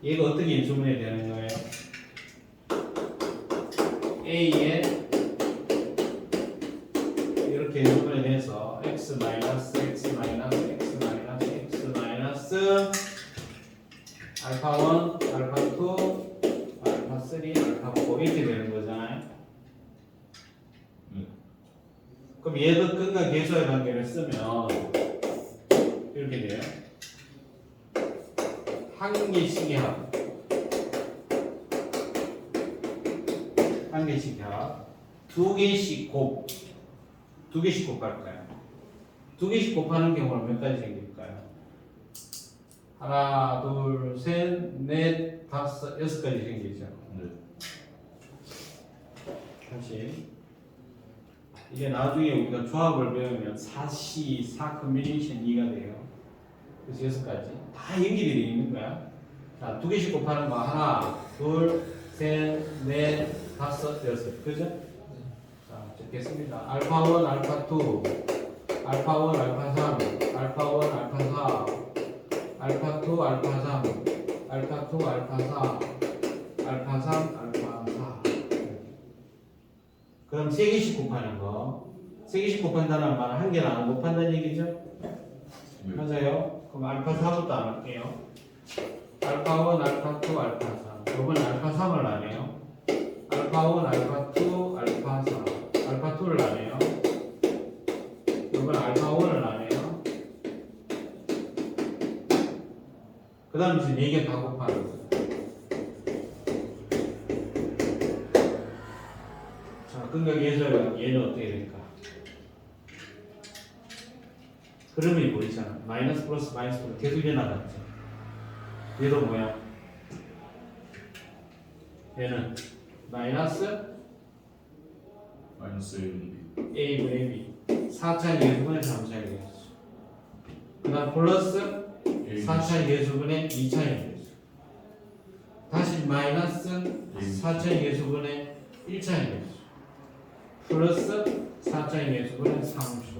얘가 어떻게 인수분해 되는 거예요? A의 알파 2, 알파 3, 알파 4 이렇게 되는 거잖아요. 그럼 얘도 끈과 계수의 관계를 쓰면 이렇게 돼요. 한 개씩의 합. 한 개씩 합. 두 개씩 곱. 두 개씩 곱할까요? 두 개씩 곱하는 경우는 몇 가지 생길까요? 하나, 둘, 셋, 넷, 다섯, 여섯 가지 생기죠. 네. 다시. 이게 나중에 우리가 조합을 배우면 4C, 4 컨비네이션 2가 돼요. 그래서 여섯 가지. 다 연결이 되어 있는 거야. 자, 두 개씩 곱하는 거 하나, 둘, 셋, 넷, 다섯, 여섯. 그죠? 자, 적겠습니다. 알파 1, 알파 2, 알파 1, 알파 3, 알파 1, 알파 4, 알파 2, 알파 3, 알파 2, 알파 4, 알파 3, 알파 4. 그럼 세 개씩 곱하는 거. 세 개씩 곱한다는 말은 한 개는 안 곱한다는 얘기죠? 네. 맞아요. 그럼 알파 4부터 안 할게요. 알파 1, 알파 2, 알파 3. 이번 알파 3을 안 해요. 알파 1, 알파 2, 알파 4. 알파 2를 안 해요. 이번 알파 1을 안 해요. 그 다음 이제 4개 다 곱하는 거예요. 자, 근각 예절 얘는 어떻게 될까? 흐름이 보이잖아. 마이너스 플러스 마이너스 플러스 계속 일어나갔죠. 얘도 뭐야? 얘는 마이너스 마이너스 1, A분의 B 4차의 예수분의 3차의 예수. 그 다음 플러스 4차의 예수분의 2차의 예수. 다시 마이너스 4차의 예수분의 1차의 예수. 플러스 4차의 예수분의 3차.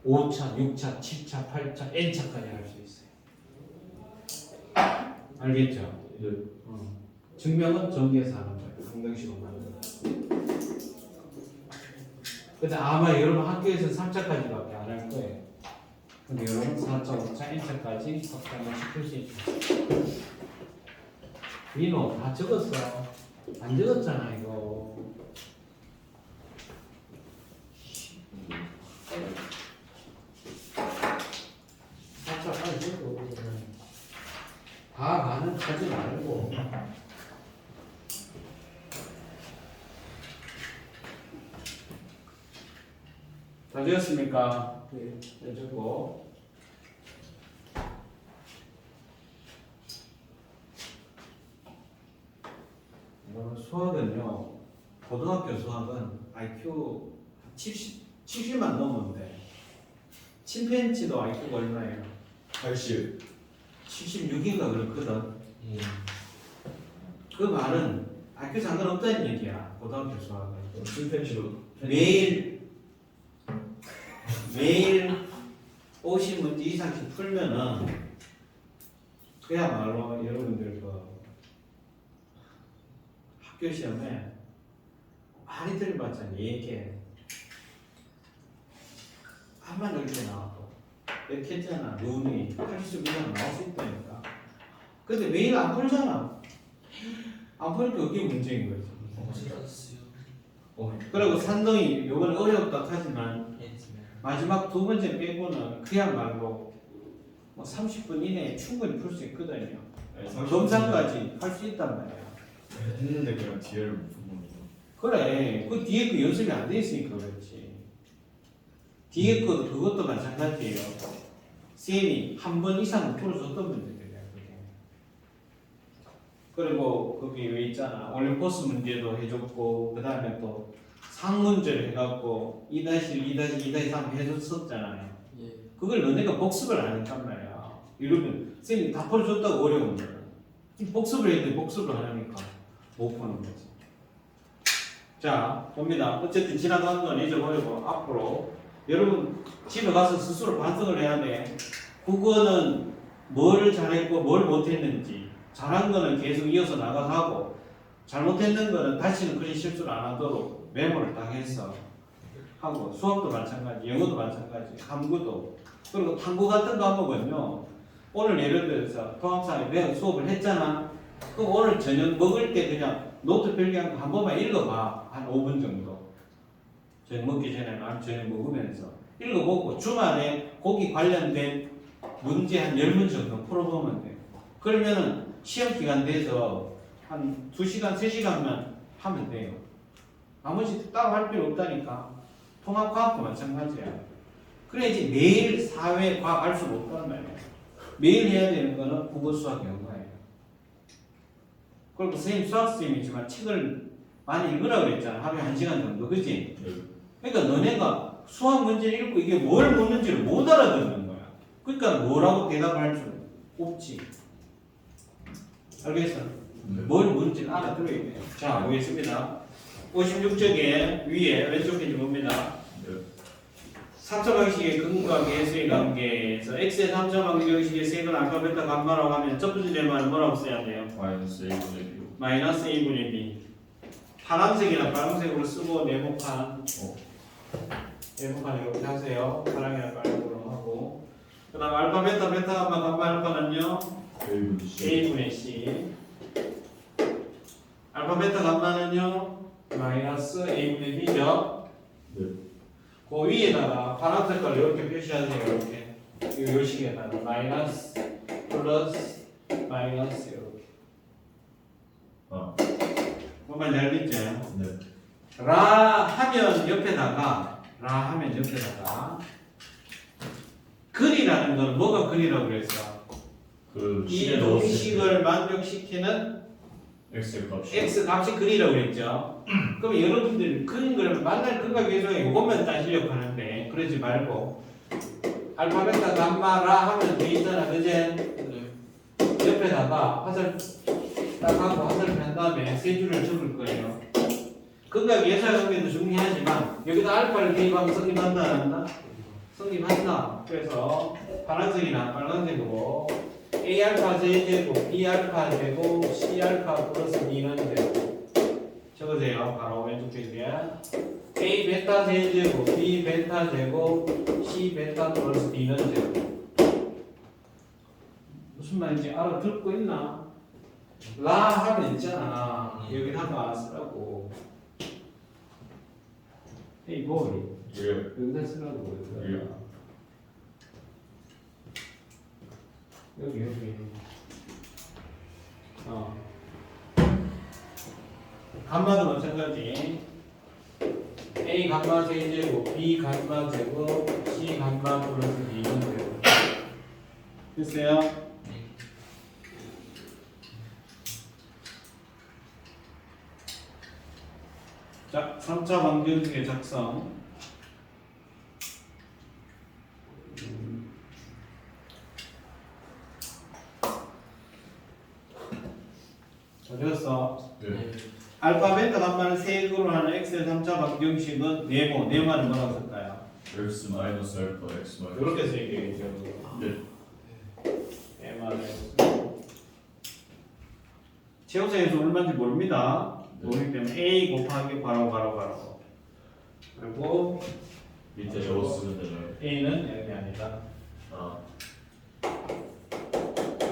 5차, 6차, 7차, 8차, N차까지 할 수 있어요. 알겠죠? 네. 증명은 전기에서 하는 거예요. 방정식으로 만드는 거예요. 근데 아마 여러분 학교에서 3차까지밖에 안 할 거예요. 근데 여러분 4차, 5차, N차까지 확장을 시킬 수 있죠. 민호 다 적었어. 안 적었잖아 이거. 빨리 적어. 다 가는 하지 말고. 다 되었습니까? 네. 적고. 수학은요, 고등학교 수학은 IQ 70만 넘으면 돼. 침팬지도 IQ가 얼마예요? 80. 76인가 그렇거든. 예. 그 말은 IQ 상관없다는 얘기야. 고등학교 수학은. 침팬지로. 매일 50문제 이상씩 풀면은 그야말로 여러분들 그 학교 시험에 많이 들어봤잖아요. 얘기해. 한만 이렇게 나와도 이렇게 했잖아. 눈이 80 이상 나올 수 있다니까. 근데 매일 안 풀잖아. 안 풀니까 그게 문제인 거지. 어쩌셨어요? 그리고 산동이 요번에 어렵다 하지만 예. 마지막 두 번째 빼고는 그야말로 뭐 30분 이내에 충분히 풀 수 있거든요. 검사까지 할 수 있단 말이야. 했는데 그냥 뒤에를 못 봅니다. 그래, 그 뒤에 그 연습이 안 돼 있으니까 그렇지. 뒤에 거 그것도 마찬가지예요. 쌤이 한 번 이상 풀어줬던 문제들이야, 그게. 그리고 거기 왜 있잖아. 올림포스 문제도 해줬고, 그 다음에 또 상문제를 해갖고 2-1, 2-2-3 해줬었잖아요. 예. 그걸 너네가 복습을 안 했단 말이야. 이러면 쌤이 다 풀어줬다고 어려운 거야. 복습을 해도 복습을 안 하니까 못 푸는 거지. 자, 봅니다. 어쨌든 지나간 건 잊어버리고 앞으로 여러분 집에 가서 스스로 반성을 해야 돼. 국어는 뭘 잘했고 뭘 못했는지, 잘한 거는 계속 이어서 나가고 잘못했는 거는 다시는 그런 실수를 안 하도록 메모를 딱 해서 하고, 수학도 마찬가지, 영어도 마찬가지, 한국도. 그리고 탐구 같은 과목은요, 오늘 예를 들어서 통합상에 배운 수업을 했잖아. 그럼 오늘 저녁 먹을 때 그냥 노트 필기한 거 한 번만 읽어봐. 한 5분 정도. 저녁 먹기 전에 저녁 먹으면서 읽어보고 주말에 거기 관련된 문제 한 10문 정도 풀어보면 돼. 그러면은 시험 기간 돼서 한 2시간, 3시간만 하면 돼요. 나머지 따로 할 필요 없다니까. 통합과학도 마찬가지야. 그래야지 매일 사회, 과학 할 수는 없단 말이야. 매일 해야 되는 거는 국어, 수학, 영어예요. 그리고 선생님 수학선생님이지만 책을 많이 읽으라고 그랬잖아. 하루에 1시간 정도, 그치? 그러니까 너네가 수학 문제를 읽고 이게 뭘 묻는지를 못 알아듣는 거야. 그러니까 뭐라고 대답을 할 수는 없지. 알겠어? 뭘 묻는지를 알아들어야 돼요. 자, 보겠습니다. 56쪽에 위에 왼쪽 페이지 봅니다. 3차 방식의 근과 계수의 관계에서 x의 3차 방정식의 색을 알파, 베타, 감마라고 하면 첫 번째 lem마는 뭐라고 써야 돼요? 마이너스 A분의 B. 마이너스 A분의 B. 파란색이나 빨간색으로 쓰고 네모칸 이렇게 하세요. 파랑이나 빨간색으로 하고 그 다음 알파, 베타, 베타, 감마, 감마, 알파는요? A분의 C. A분의 C. 알파, 베타, 감마는요? 마이너스 A분의 B죠? 네. 그 위에다가 파란 색깔로 이렇게 표시하세요. 이렇게 요 식에다가 마이너스 플러스 마이너스 이렇게. 아. 뭔가 알겠죠? 네. 라 하면 옆에다가 글이라는 건 뭐가 글이라고 그랬어? 그 이 공식을 만족시키는 X 값이. x 값이 글이라고 그랬죠. 그럼 여러분들 그걸 만날 근과 계수에 이것만 따시려고 하는데 그러지 말고 알파, 베타, 감마, 라 하면 돼 있잖아, 그제? 옆에다가 화살 딱 하고 화살표 한 다음에 세 줄을 적을 거예요. 근과 계수의 관계도 중요하지만 여기다 알파를 대입하면 성립한다 안 한다? 성립한다. 그래서 파란색이나 빨간색으로 A 알파 제곱, B 알파 제곱, C 알파 플러스 B는 제곱. 적으세요. 바로 왼쪽 페이지에 A 베타 제곱, B 베타 제곱, C 베타 플러스 B는 제곱. 무슨 말인지 알아듣고 있나? 라 하면 있잖아. 여기다가 쓰라고. 에이 보이. 예. 여기다 쓰라고. 예. 여기. 감마도 마찬가지. A 감마 제곱, B 감마 제곱, C 감마 플러스 B는 제곱. 됐어요? 자, 3차 방정식의 작성. 어디였어? 네. 알파, 베타, 감마를 세개로 하는 x의 3차 방정식은 네모는 뭐라고 쓸까요? X 마이너스 알파 X 마이너스. 이렇게 쓰이겠죠. 네. 네모는 최우선에서 얼마인지 모릅니다. 모르기 때문에 a 곱하기 괄호. 그리고 밑에 저거 쓰면 되나요? a는 여기 아니다. 아.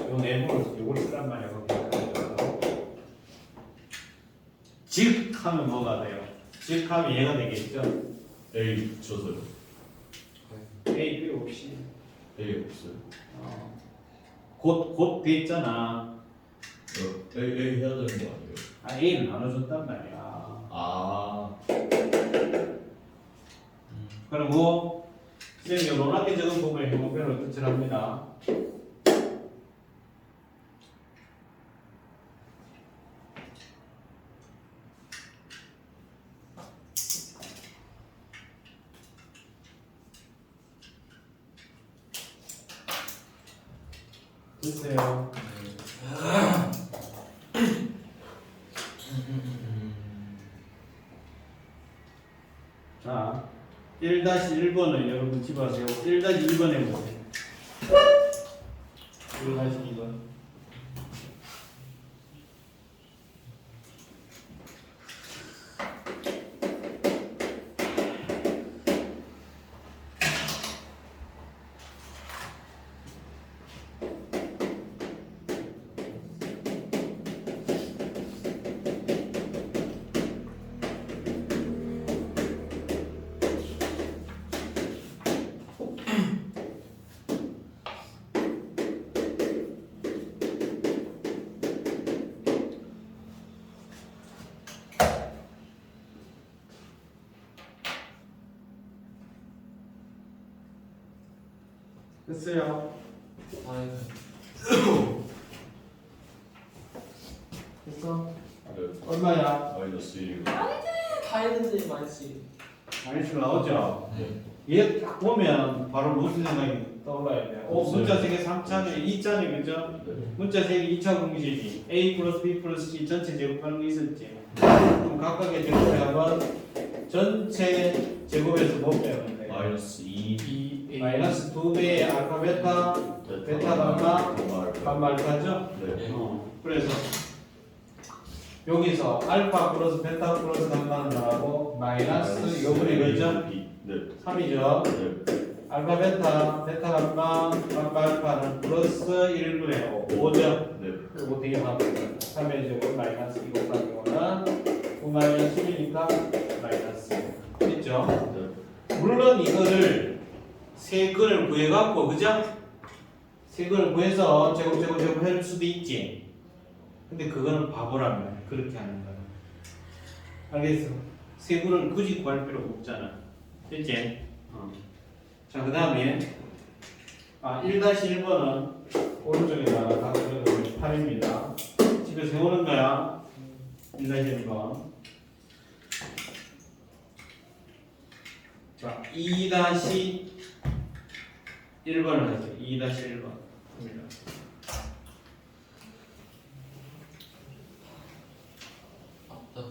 요 네모를 요걸 쓰란 말이야. 즉 하면 뭐가 돼요? 즉 하면 얘가 되겠죠? A 쳐서요. A 필요 없이 A 없어요. 곧 돼 있잖아. A 해야 되는 거 아니에요? 아 A는 나눠줬단 말이야. 아. 그리고 선생님이 로나게 적은 부분의 형태로 뜻을 합니다. 됐어요. 자, 1-1번을 여러분 집어서 1-1번에 보세요. 1-2번. 됐어요. 아이고. 됐어? 네. 얼마야? 마이너스 1. 다 했는데 많지. 마이너스 나오죠? 네. 얘 딱 보면 바로 무슨 생각이 떠올라야 돼? 없어요. 문자 세개 3차네, 2차네, 그죠? 네. 문자 세개 2차 공식이 A 플러스 B 플러스 C 전체 제곱하는 거 있었지? 그럼 각각의 제곱의 합은 전체 제곱에서 못 빼면 돼. 마이너스 2. 마이너스 2배의 알파 베타 베타 감마 감마 알파죠? 네. 그래서 여기서 알파 플러스 베타 플러스 감마는 나가고 마이너스 이거분의 그죠? 네. 3이죠? 네. 알파 베타 베타 감마 감마 알파는 플러스 1분의 5죠? 네. 그리고 어떻게 하면 3의 제곱 마이너스 2 곱하기 5는 9 마이너스 10이니까 마이너스 됐죠? 네. 물론 이거를 세 근을 구해갖고 그죠? 세 근을 구해서 제곱 할 수도 있지. 근데 그거는 바보라면 그렇게 하는 거야. 알겠어? 세 근을 굳이 구할 필요가 없잖아. 됐지? 자, 그 다음에 1-1번은 오른쪽에다가 다 그려놓으면 8입니다. 집에 세우는 거야. 1-1번. 자, 2-1번을 하죠. 2-1번. 없다.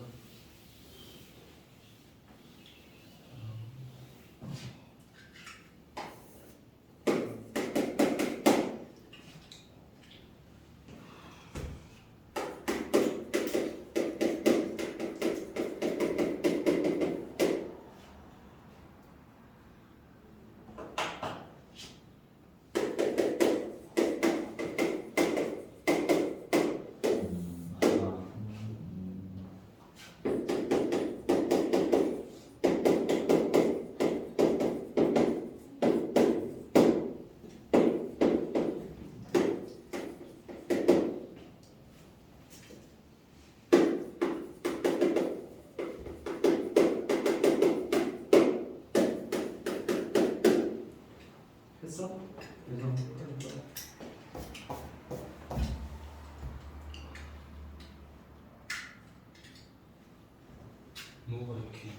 했어? 뭐가 이렇게.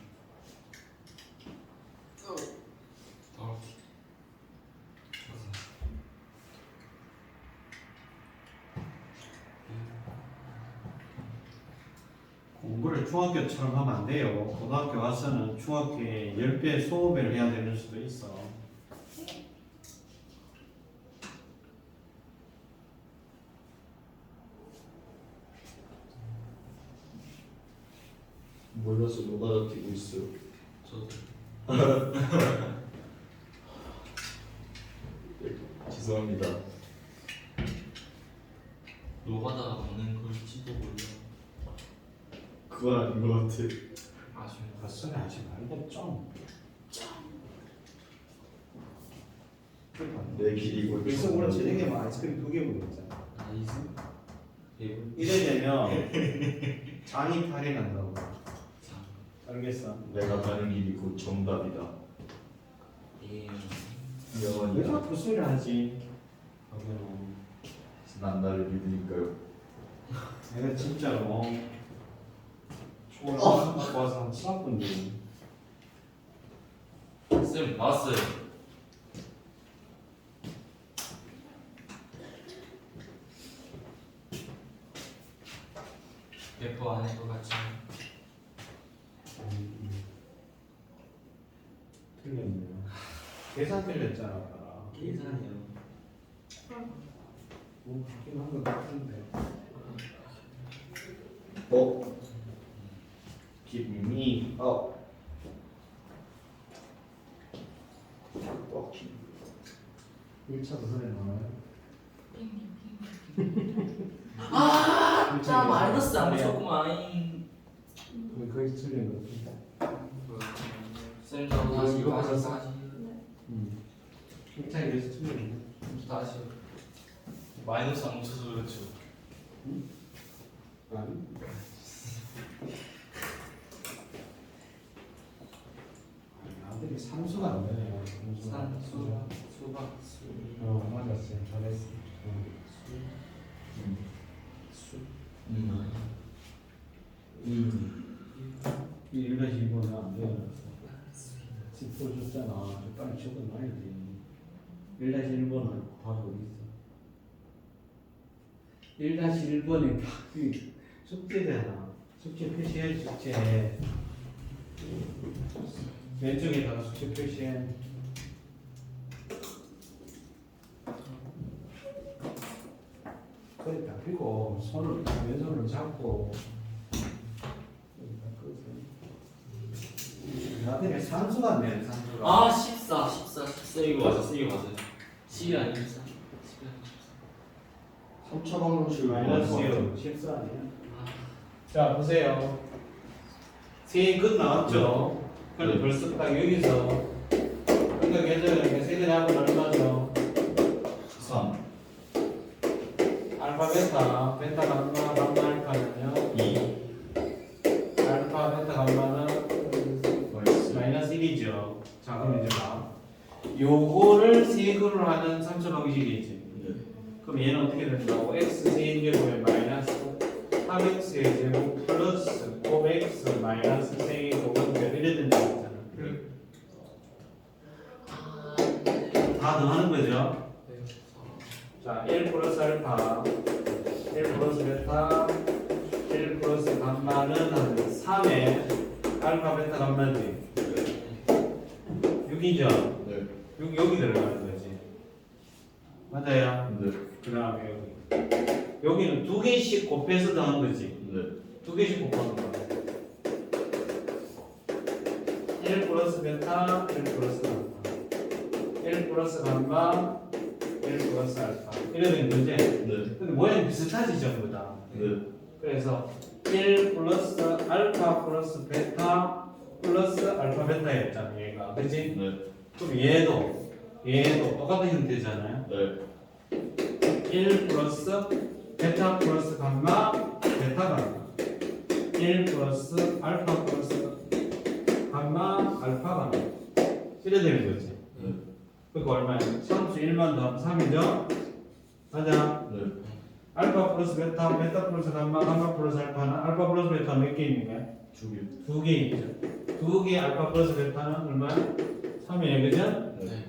공부를 중학교처럼 하면 안 돼요. 고등학교 와서는 중학교에 10배 수업을 해야 되는 수도 있어. 몰라서 노가다 뛰고 있어요. 저도. 죄송합니다. 노가다가 없는 걸지도 몰라. 그건 아닌 것 같아. 아쉽네. 헛소리 하지 말고 좀. 내 길이고. 그래서 오늘 저녁에 뭐 아이스크림 2개 먹었잖아. 나이스. 배불. 이래 되면 장이 탈이 난다고. 알겠어. 내가 가는 길이 곧 정답이다. 예. 왜 영원이다. 자꾸 소리 하지? 그러면 난 나를 믿으니까요. 내가 진짜로 초콜릿 갖고 와서 한 수학 건데. 쌤 나왔어요. 배포 안 해도 같이. 틀렸네요. 계산 틀렸잖아. 아까. 계산이요. 뭐 바뀌긴 한것 같은데. Give me up. 뻑키. 1차도 선에 나와요. 자 마이너스 안 붙였구만. 거의 틀린 것 같은데. 쌤 저거 다시 이거 다시 알았어? 다시 1차 이래서 틀렸네. 다시. 마이너스 안 붙여서 그렇죠. 아니. 아들이 삼수가 안 되네요. 산수 수박 수 맞았어요. 잘했어. 수 이 1-1번은 안 배워놨어. 10번 줬잖아. 빨리 적어놔야지. 1-1번은 바로 어디 있어? 1-1번이 숙제잖아. 숙제 표시해, 숙제. 왼쪽에다가 숙제 표시해. 그러니까 그리고 손을 왼손을 잡고 나한테 산수가 안 되네. 산수가. 아 14 이거 맞았어. 이거 맞아. 10이 아니야 14 3차 방정식 마이너스 14 아니야? 자 보세요. 세인 끝 나왔죠? 그럼 네. 벌써 딱 여기서 그러니까 계절은 세근이 하고 얼마죠? 3 알파 베타 감마 알파는요? 2 알파 베타 감마는 마이너스 1이죠. 자 그럼 이제 봐. 요거를 세근으로 하는 3차 방식이지. 네. 그럼 얘는 어떻게 된다고? x 세인제곱에 마이너스 3x의 제곱 플러스 5x 마이너스 세인제곱은 이래 된다고 했잖아. 다 더하는 거죠. 자, 1 플러스 알파, 1 플러스 베타, 1 플러스 감마는 한 3에 알파 베타 감마지. 6이죠. 네. 여기 들어가는 거지. 맞아요. 네. 그 다음에 여기는 두 개씩 곱해서 더한 거지. 네. 두 개씩 곱하는 거야. 1 플러스 베타, 1 플러스 알파. 1 플러스 감마, 1 플러스 알파. 이래 된 거지? 네. 근데 모양이 비슷하지, 전부 다. 네. 그래서 1 플러스 알파 플러스 베타 플러스 알파 베타였잖아, 얘가. 그치? 네. 그럼 얘도 똑같은 형태잖아요. 네. 1 플러스 베타 플러스 감마 베타 감마 1 플러스 알파 플러스 감마 알파 감마 이래 되는 거지. 네. 그러니까 얼마야? 상수 1만 더하면 3이죠? 맞아. 네. 알파 플러스 베타 베타 플러스 감마 감마 플러스 알파는 알파 플러스 베타 몇 개 있는 거야? 2개. 두 개 있죠. 두 개 알파 플러스 베타는 얼마야? 3이네, 그죠? 네.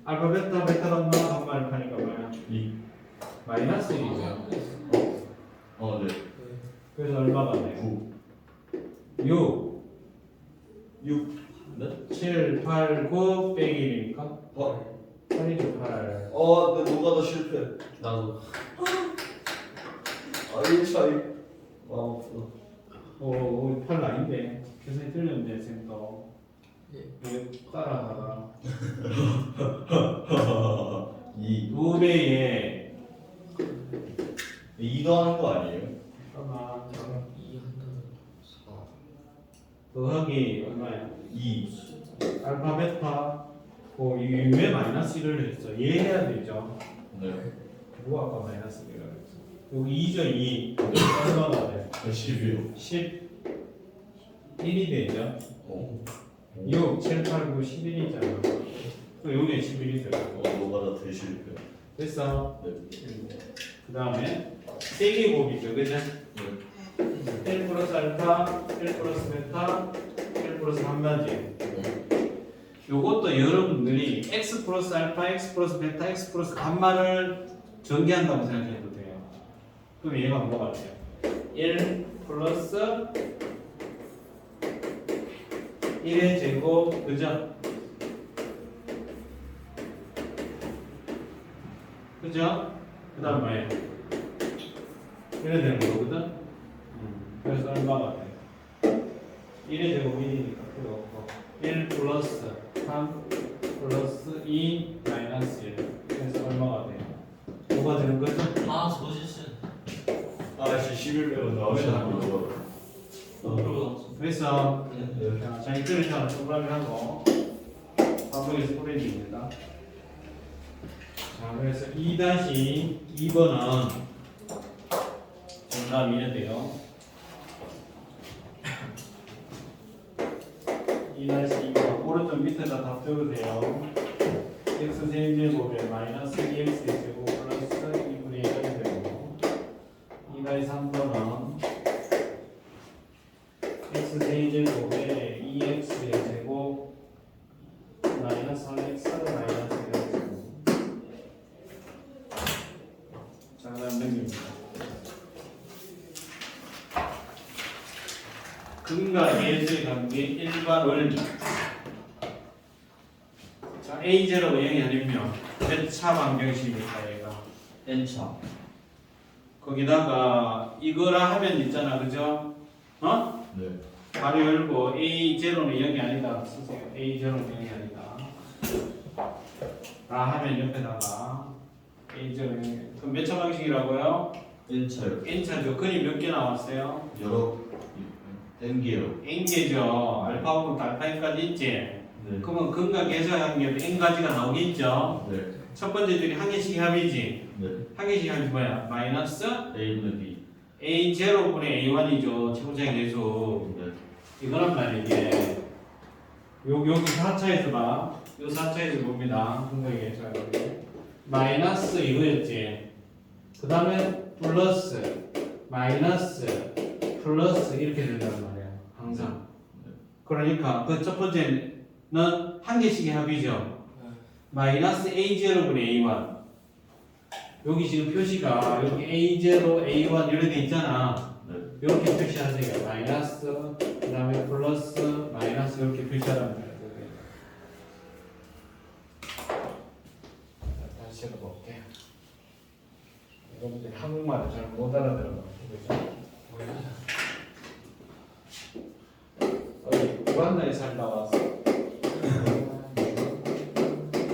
알파 베타 베타 감마 감마 알파니까 뭐야? 2. 마이너스 1이죠. 네. 그래서 얼마가 돼? 9. 6 6. 네? 7, 8, 9 빼기 1이니까 8이죠 8. 네, 누가 더 실패? 나도 1차이. 없어. 우리 8 아닌데 계산이 틀렸는데 쌤도 예. 왜 따라하다가 2. 2배에 2 더하는 거 아니에요? 잠깐만 2 한다면 4 더하기 얼마야? 2. 알파 베타 이게 왜 마이너스 1을 했어? 이해해야 되죠. 네. 누가 아까 마이너스 1을 했어? 여기 2죠 2 얼마가 돼? 10이요. 10 1이 되죠. 6, 7, 8, 9, 11이잖아. 또 여기에 11이 들어가고. 너가 더 실패. 됐어. 네. 그 다음에 세개곱이죠, 그죠? 네. 1 플러스 알파, 1 플러스 베타, 1 플러스 감마지. 네. 요것도 여러분들이 x 플러스 알파, x 플러스 베타, x 플러스 감마를 전개한다고 생각해도 돼요. 그럼 얘가 뭐가 돼요? 1 플러스 1의 제곱, 그죠? 그죠? 그 다음 뭐예요? 이래 되는 거거든? 그래서 얼마가 돼? 1의 제곱 1이니까 필요 없고 1 플러스 3 플러스 2 마이너스 1 그래서 얼마가 돼? 뭐가 되는 거죠? 아 소시슨 아씨 11배가 나오시는 거. 그래서 네. 자 이끌을 잘 동그라미 하고 반복해서 뿌려줍니다. 자 그래서 2-2번은 정답이 이래돼요. 2-2번 오른쪽 밑에다 다 적어도 돼요. x 세제곱에 마이너스 2x 제곱 플러스 2분의 1이 되고 2-3번은 x 세제곱에 2x 제곱 마이너스 3x 마이너스 1 제곱. 자, 그다음 넘깁니다. 근과 예수의 관계 일반 원리. 자, A0가 0이 아니면 몇 차 방정식입니까 얘가? n차. 거기다가 이거라 하면 있잖아, 그죠? 어? 네. 바로 열고 A0는 0이 아니다 쓰세요. A0는 0이 아니다. 라 하면 옆에다가 A0은 0이. 그럼 몇 차 방식이라고요? n차요. n차죠. 근이 몇 개 나왔어요? 여러 n개요. n개죠. 알파부터 알파인까지 있지? 네. 그러면 근과 계수한 게 n가지가 나오겠죠? 네. 첫 번째 줄이 한 개씩 합이지? 네. 한 개씩 합이 뭐야? 마이너스 a분의 b. A0분의 A1이죠. 최고차의 계수. 네. 이거란 말이게. 여기 4차에서 봐. 요 4차에서 봅니다. 근거의 계수가 마이너스 이거였지. 그 다음에 플러스, 마이너스, 플러스 이렇게 된단 말이야. 항상. 그러니까 그 첫 번째는 한 개씩의 합이죠. 마이너스 A0분의 A1. 여기 지금 표시가 여기 A0, A1 이렇게 돼 있잖아. 네. 이렇게 표시하세요. 마이너스, 그 다음에 플러스, 마이너스 이렇게 표시하라는 거예요. 다시 해볼게요. 여러분들이 한국말을 잘 못 알아들어요. 그죠? 어디 우간다에 살다 왔어.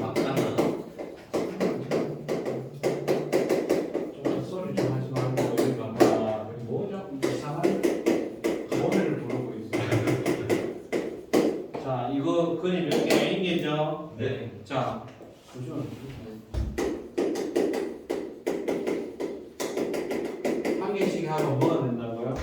막다나. 좀 소리 좀 하지 말고 여기 봐봐. 여기 뭐죠? 이상한 노래를 부르고 있어. 자, 이거 그림 몇 개? N개죠? 네. 자, 그죠? 한 개씩 하면 뭐가 된다고요?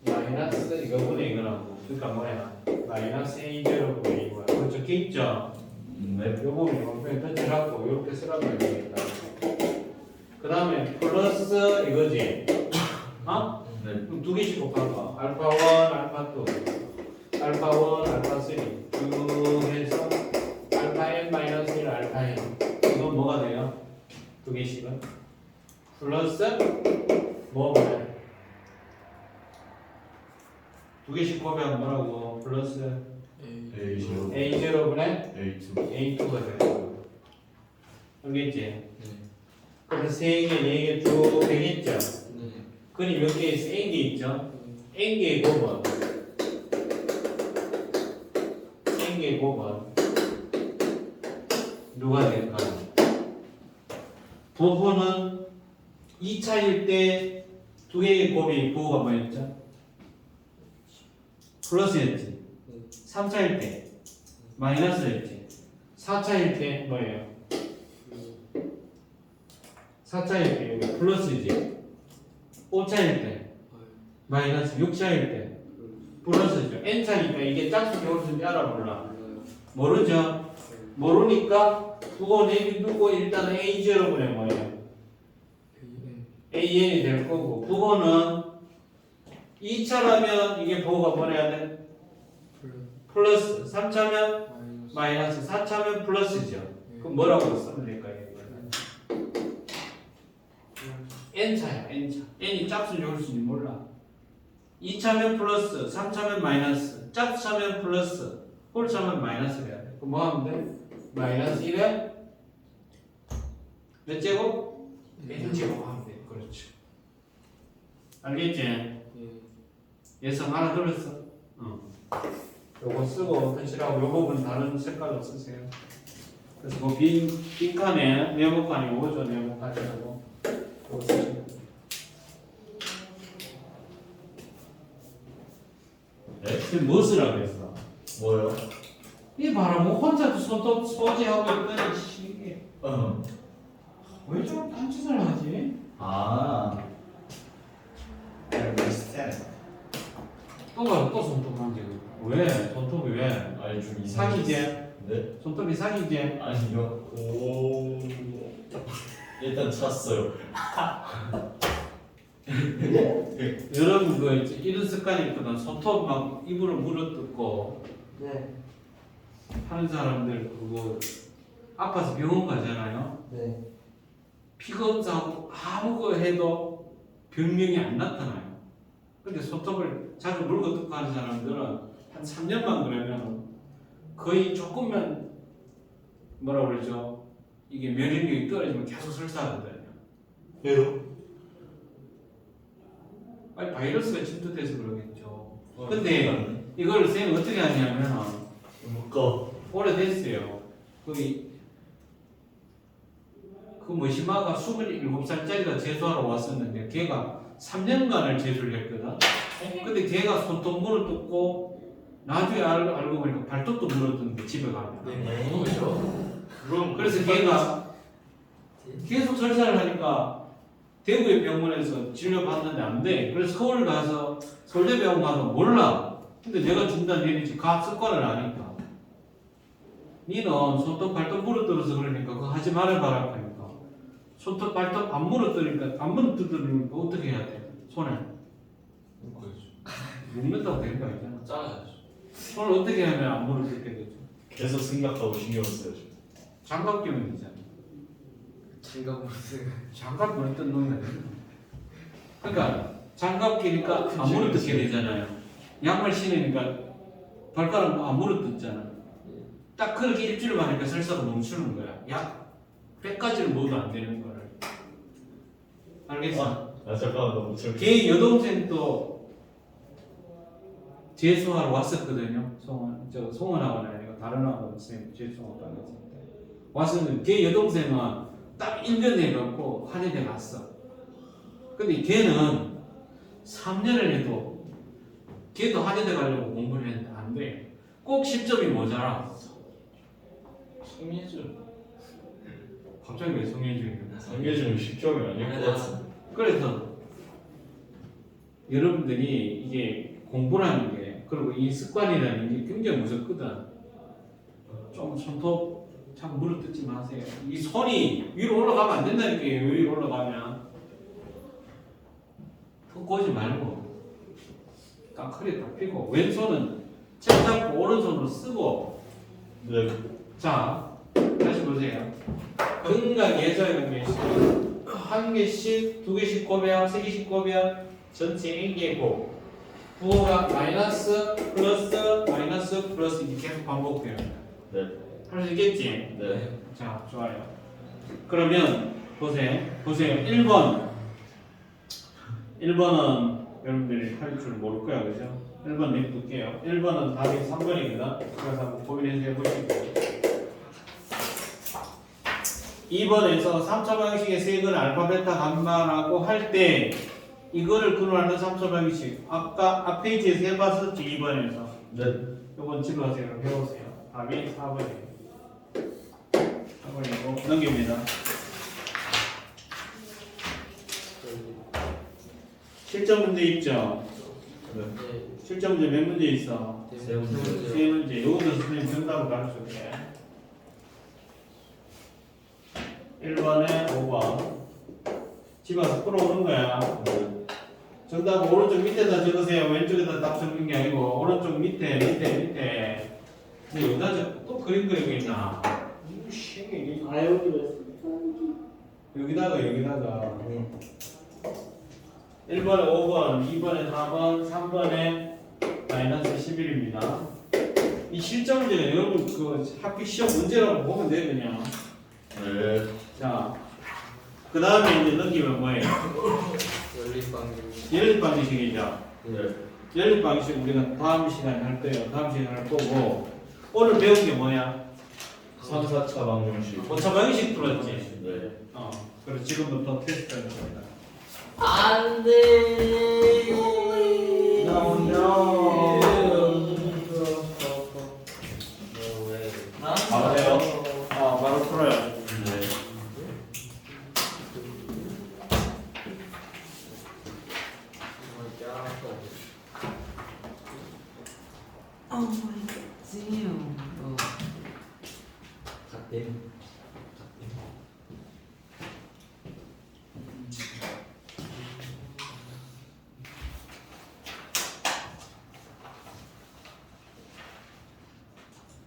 마이너스 이거분의 이거라고. 그러니까 뭐야? 마이너스 A0분의 A1. 그거 적혀 있죠? 네. 요 부분이 원표에 터치하고 이렇게 쓰라고 되겠다. 그 다음에 플러스 이거지. 어? 네. 그럼 두 개씩 곱하고 알파 1, 알파 2, 알파 1, 알파 3 쭉 해서 알파 n 마이너스 1, 알파 n. 이건 뭐가 돼요? 두 개씩은 플러스 뭐가 두 개씩 곱하면 뭐라고? 플러스 a0. A0분의 a2. A2가 돼요. 알겠지? 네. 그래서 세 개, 네 개 쭉 되겠죠? 네. 근이 몇 개 있어? N개 있죠? N개의 곱은 N개의 곱은 누가 될까요? 부호는 2차일 때 두 개의 곱이 부호가 뭐였죠? 플러스였지. 3차일 때 마이너스였지. 4차일 때 뭐예요? 4차일 때 여기 플러스지. 5차일 때 마이너스. 6차일 때 플러스죠. n차니까 이게 짝수 개월수인지 알아 몰라? 모르죠. 모르니까 그거 내비두고 일단은 A0분의 뭐예요? AN이 될 거고 그거는 2차라면 이게 부호가 뭐래야 돼? 플러스. 3차면 마이너스. 4차면 플러스죠. 그럼 뭐라고 쓰면 될까요? n차야 n차. n이 짝수인지 홀수인지 몰라. 2차면 플러스, 3차면 마이너스, 짝차면 플러스, 홀차면 마이너스 해야 돼. 그럼 뭐 하면 돼? 마이너스 1에 몇 제곱? n 제곱 하면 돼. 그렇죠. 알겠지? 예성 하나 들었어? 어. 요거 쓰고 편실하고 요 부분 다른 색깔로 쓰세요. 그래서 그 빈칸에 네모칸이 오죠. 네모칸이라고 요거 쓰시면 돼요. 네? 지금 뭐 쓰라고 했어? 뭐요? 이 봐라 뭐 혼자도 손톱 소지하고 있더니 이게 왜 저런 딴짓을 하지? 아. understand. 또 손톱 만지고 왜? 손톱이 왜? 아 아니 좀 상이제. 네? 손톱이 상이제. 아니요. 오. 일단 찼어요. 여러분 그 이제 이런 습관이 있거든. 손톱 막 입으로 물어뜯고 네. 하는 사람들 그거 아파서 병원 가잖아요. 네. 피검사하고 아무거 해도 병명이 안 나타나요. 근데 손톱을 자주 물고 뜯고 하는 사람들은 한 3년만 그러면 거의 조금만 뭐라 그러죠? 이게 면역력이 떨어지면 계속 설사하거든요. 왜요? 아니 바이러스가 침투돼서 그러겠죠. 근데 이걸 쌤이 어떻게 하냐면 묶어. 오래됐어요. 거기 그 머시마가 27살짜리가 재수하러 왔었는데 걔가 3년간을 재수를 했거든. 근데 걔가 손톱 물어뜯고 나중에 알고 보니까 발톱도 물어뜯는데 집에 가면. 그럼 그래서 걔가 계속 설사를 하니까 대구의 병원에서 진료받는데 안 돼. 그래서 서울 가서 서울대병원 가서 몰라. 근데 내가 준다는 얘기지. 가 습관을 아니까. 니는 손톱 발톱 물어뜯어서 그러니까 그거 하지 말아봐라 하니까. 손톱 발톱 안 물어뜯으니까 안 물어뜯으니까 어떻게 해야 돼? 손에 묶는다고 되는 거 아니잖아. 짜야죠. 손을 어떻게 하면 안 물어뜯게 되죠? 계속 생각하고 신경 써야죠. 장갑 끼면 되잖아. 장갑 무슨? 장갑 물어뜯는 놈이 그러니까 장갑 끼니까 안 물어뜯게 되잖아요. 양말 신으니까 발가락 안 물어뜯잖아. 딱 그렇게 일주일 하니까 설사가 멈추는 거야. 약 100가지를 먹어도 안 되는 거를. 알겠어? 아 잠깐만 너무 철. 걔 여동생도 재수하러 왔었거든요. 송원학원 아니고 다른 학원 쌤 재수하러 왔었는데 걔 여동생은 딱 1년 해갖고 한의대 갔어. 근데 걔는 3년을 해도 걔도 한의대 가려고 공부를 했는데 안 돼. 꼭 10점이 모자라. 성예준. 갑자기 왜 성현중이야? 성예준은 10점이 아닐 것 같아. 그래서 여러분들이 이게 공부라는 게 그리고 이 습관이라는 게 굉장히 무섭거든. 좀 손톱 참 물어뜯지 마세요. 이 손이 위로 올라가면 안 된다니까요. 위로 올라가면 턱 꼬지 말고 딱 허리 딱 펴고 왼손은 책 잡고 오른손으로 쓰고. 네. 자 다시 보세요. 근각 예서의 개씩 한 개씩, 두 개씩 곱하면 세 개씩 곱하면 전체 n개고 부호가 마이너스 플러스 마이너스 플러스 이렇게 계속 반복돼요. 네. 할 수 있겠지? 네. 자 좋아요. 그러면 보세요. 1번 1번은 여러분들이 할 줄 모를 거야, 그죠? 1번 내볼게요. 1번은 답이 3번이거든. 그래서 한번 고민해서 해보시고 2번에서 3차 방식의 색은 알파, 베타, 감마라고 할 때 이거를 근원하는 3차 방식 아까 앞 페이지에서 해봤었지 2번에서. 네. 요건 집에 가서 여러분 배우세요. 답이 4번이에요. 4번이고 넘깁니다. 실전 문제 있죠? 네. 실전 문제 몇 문제 있어? 세 문제. 세 문제. 요것도 선생님 정답을 가르쳐줄게. 1번에 5번. 집에 와서 풀어오는 거야. 정답 오른쪽 밑에다 적으세요. 왼쪽에다 딱 적는 게 아니고 오른쪽 밑에. 근데 여기다 또 그림 그리고 있나? 여기다가 1번에 5번, 2번에 4번, 3번에 마이너스 11입니다. 이 실전 문제는 여러분 그 학교 시험 문제라고 보면 돼 그냥. 네. 자, 그 다음에 이제 넘기면 뭐예요? 연립방정. 연립 방식이죠. 네. 연립 방식 우리가 다음 시간에 할 거예요. 다음 시간에 할 거고 오늘 배운 게 뭐야? 3, 4차 방정식. 5차 방식 들었지? 네. 그리고 지금부터 테스트 하는 겁니다. 안 돼. No, no. 바로 해요. 바로 풀어요. 네. Oh my god. Damn. 네.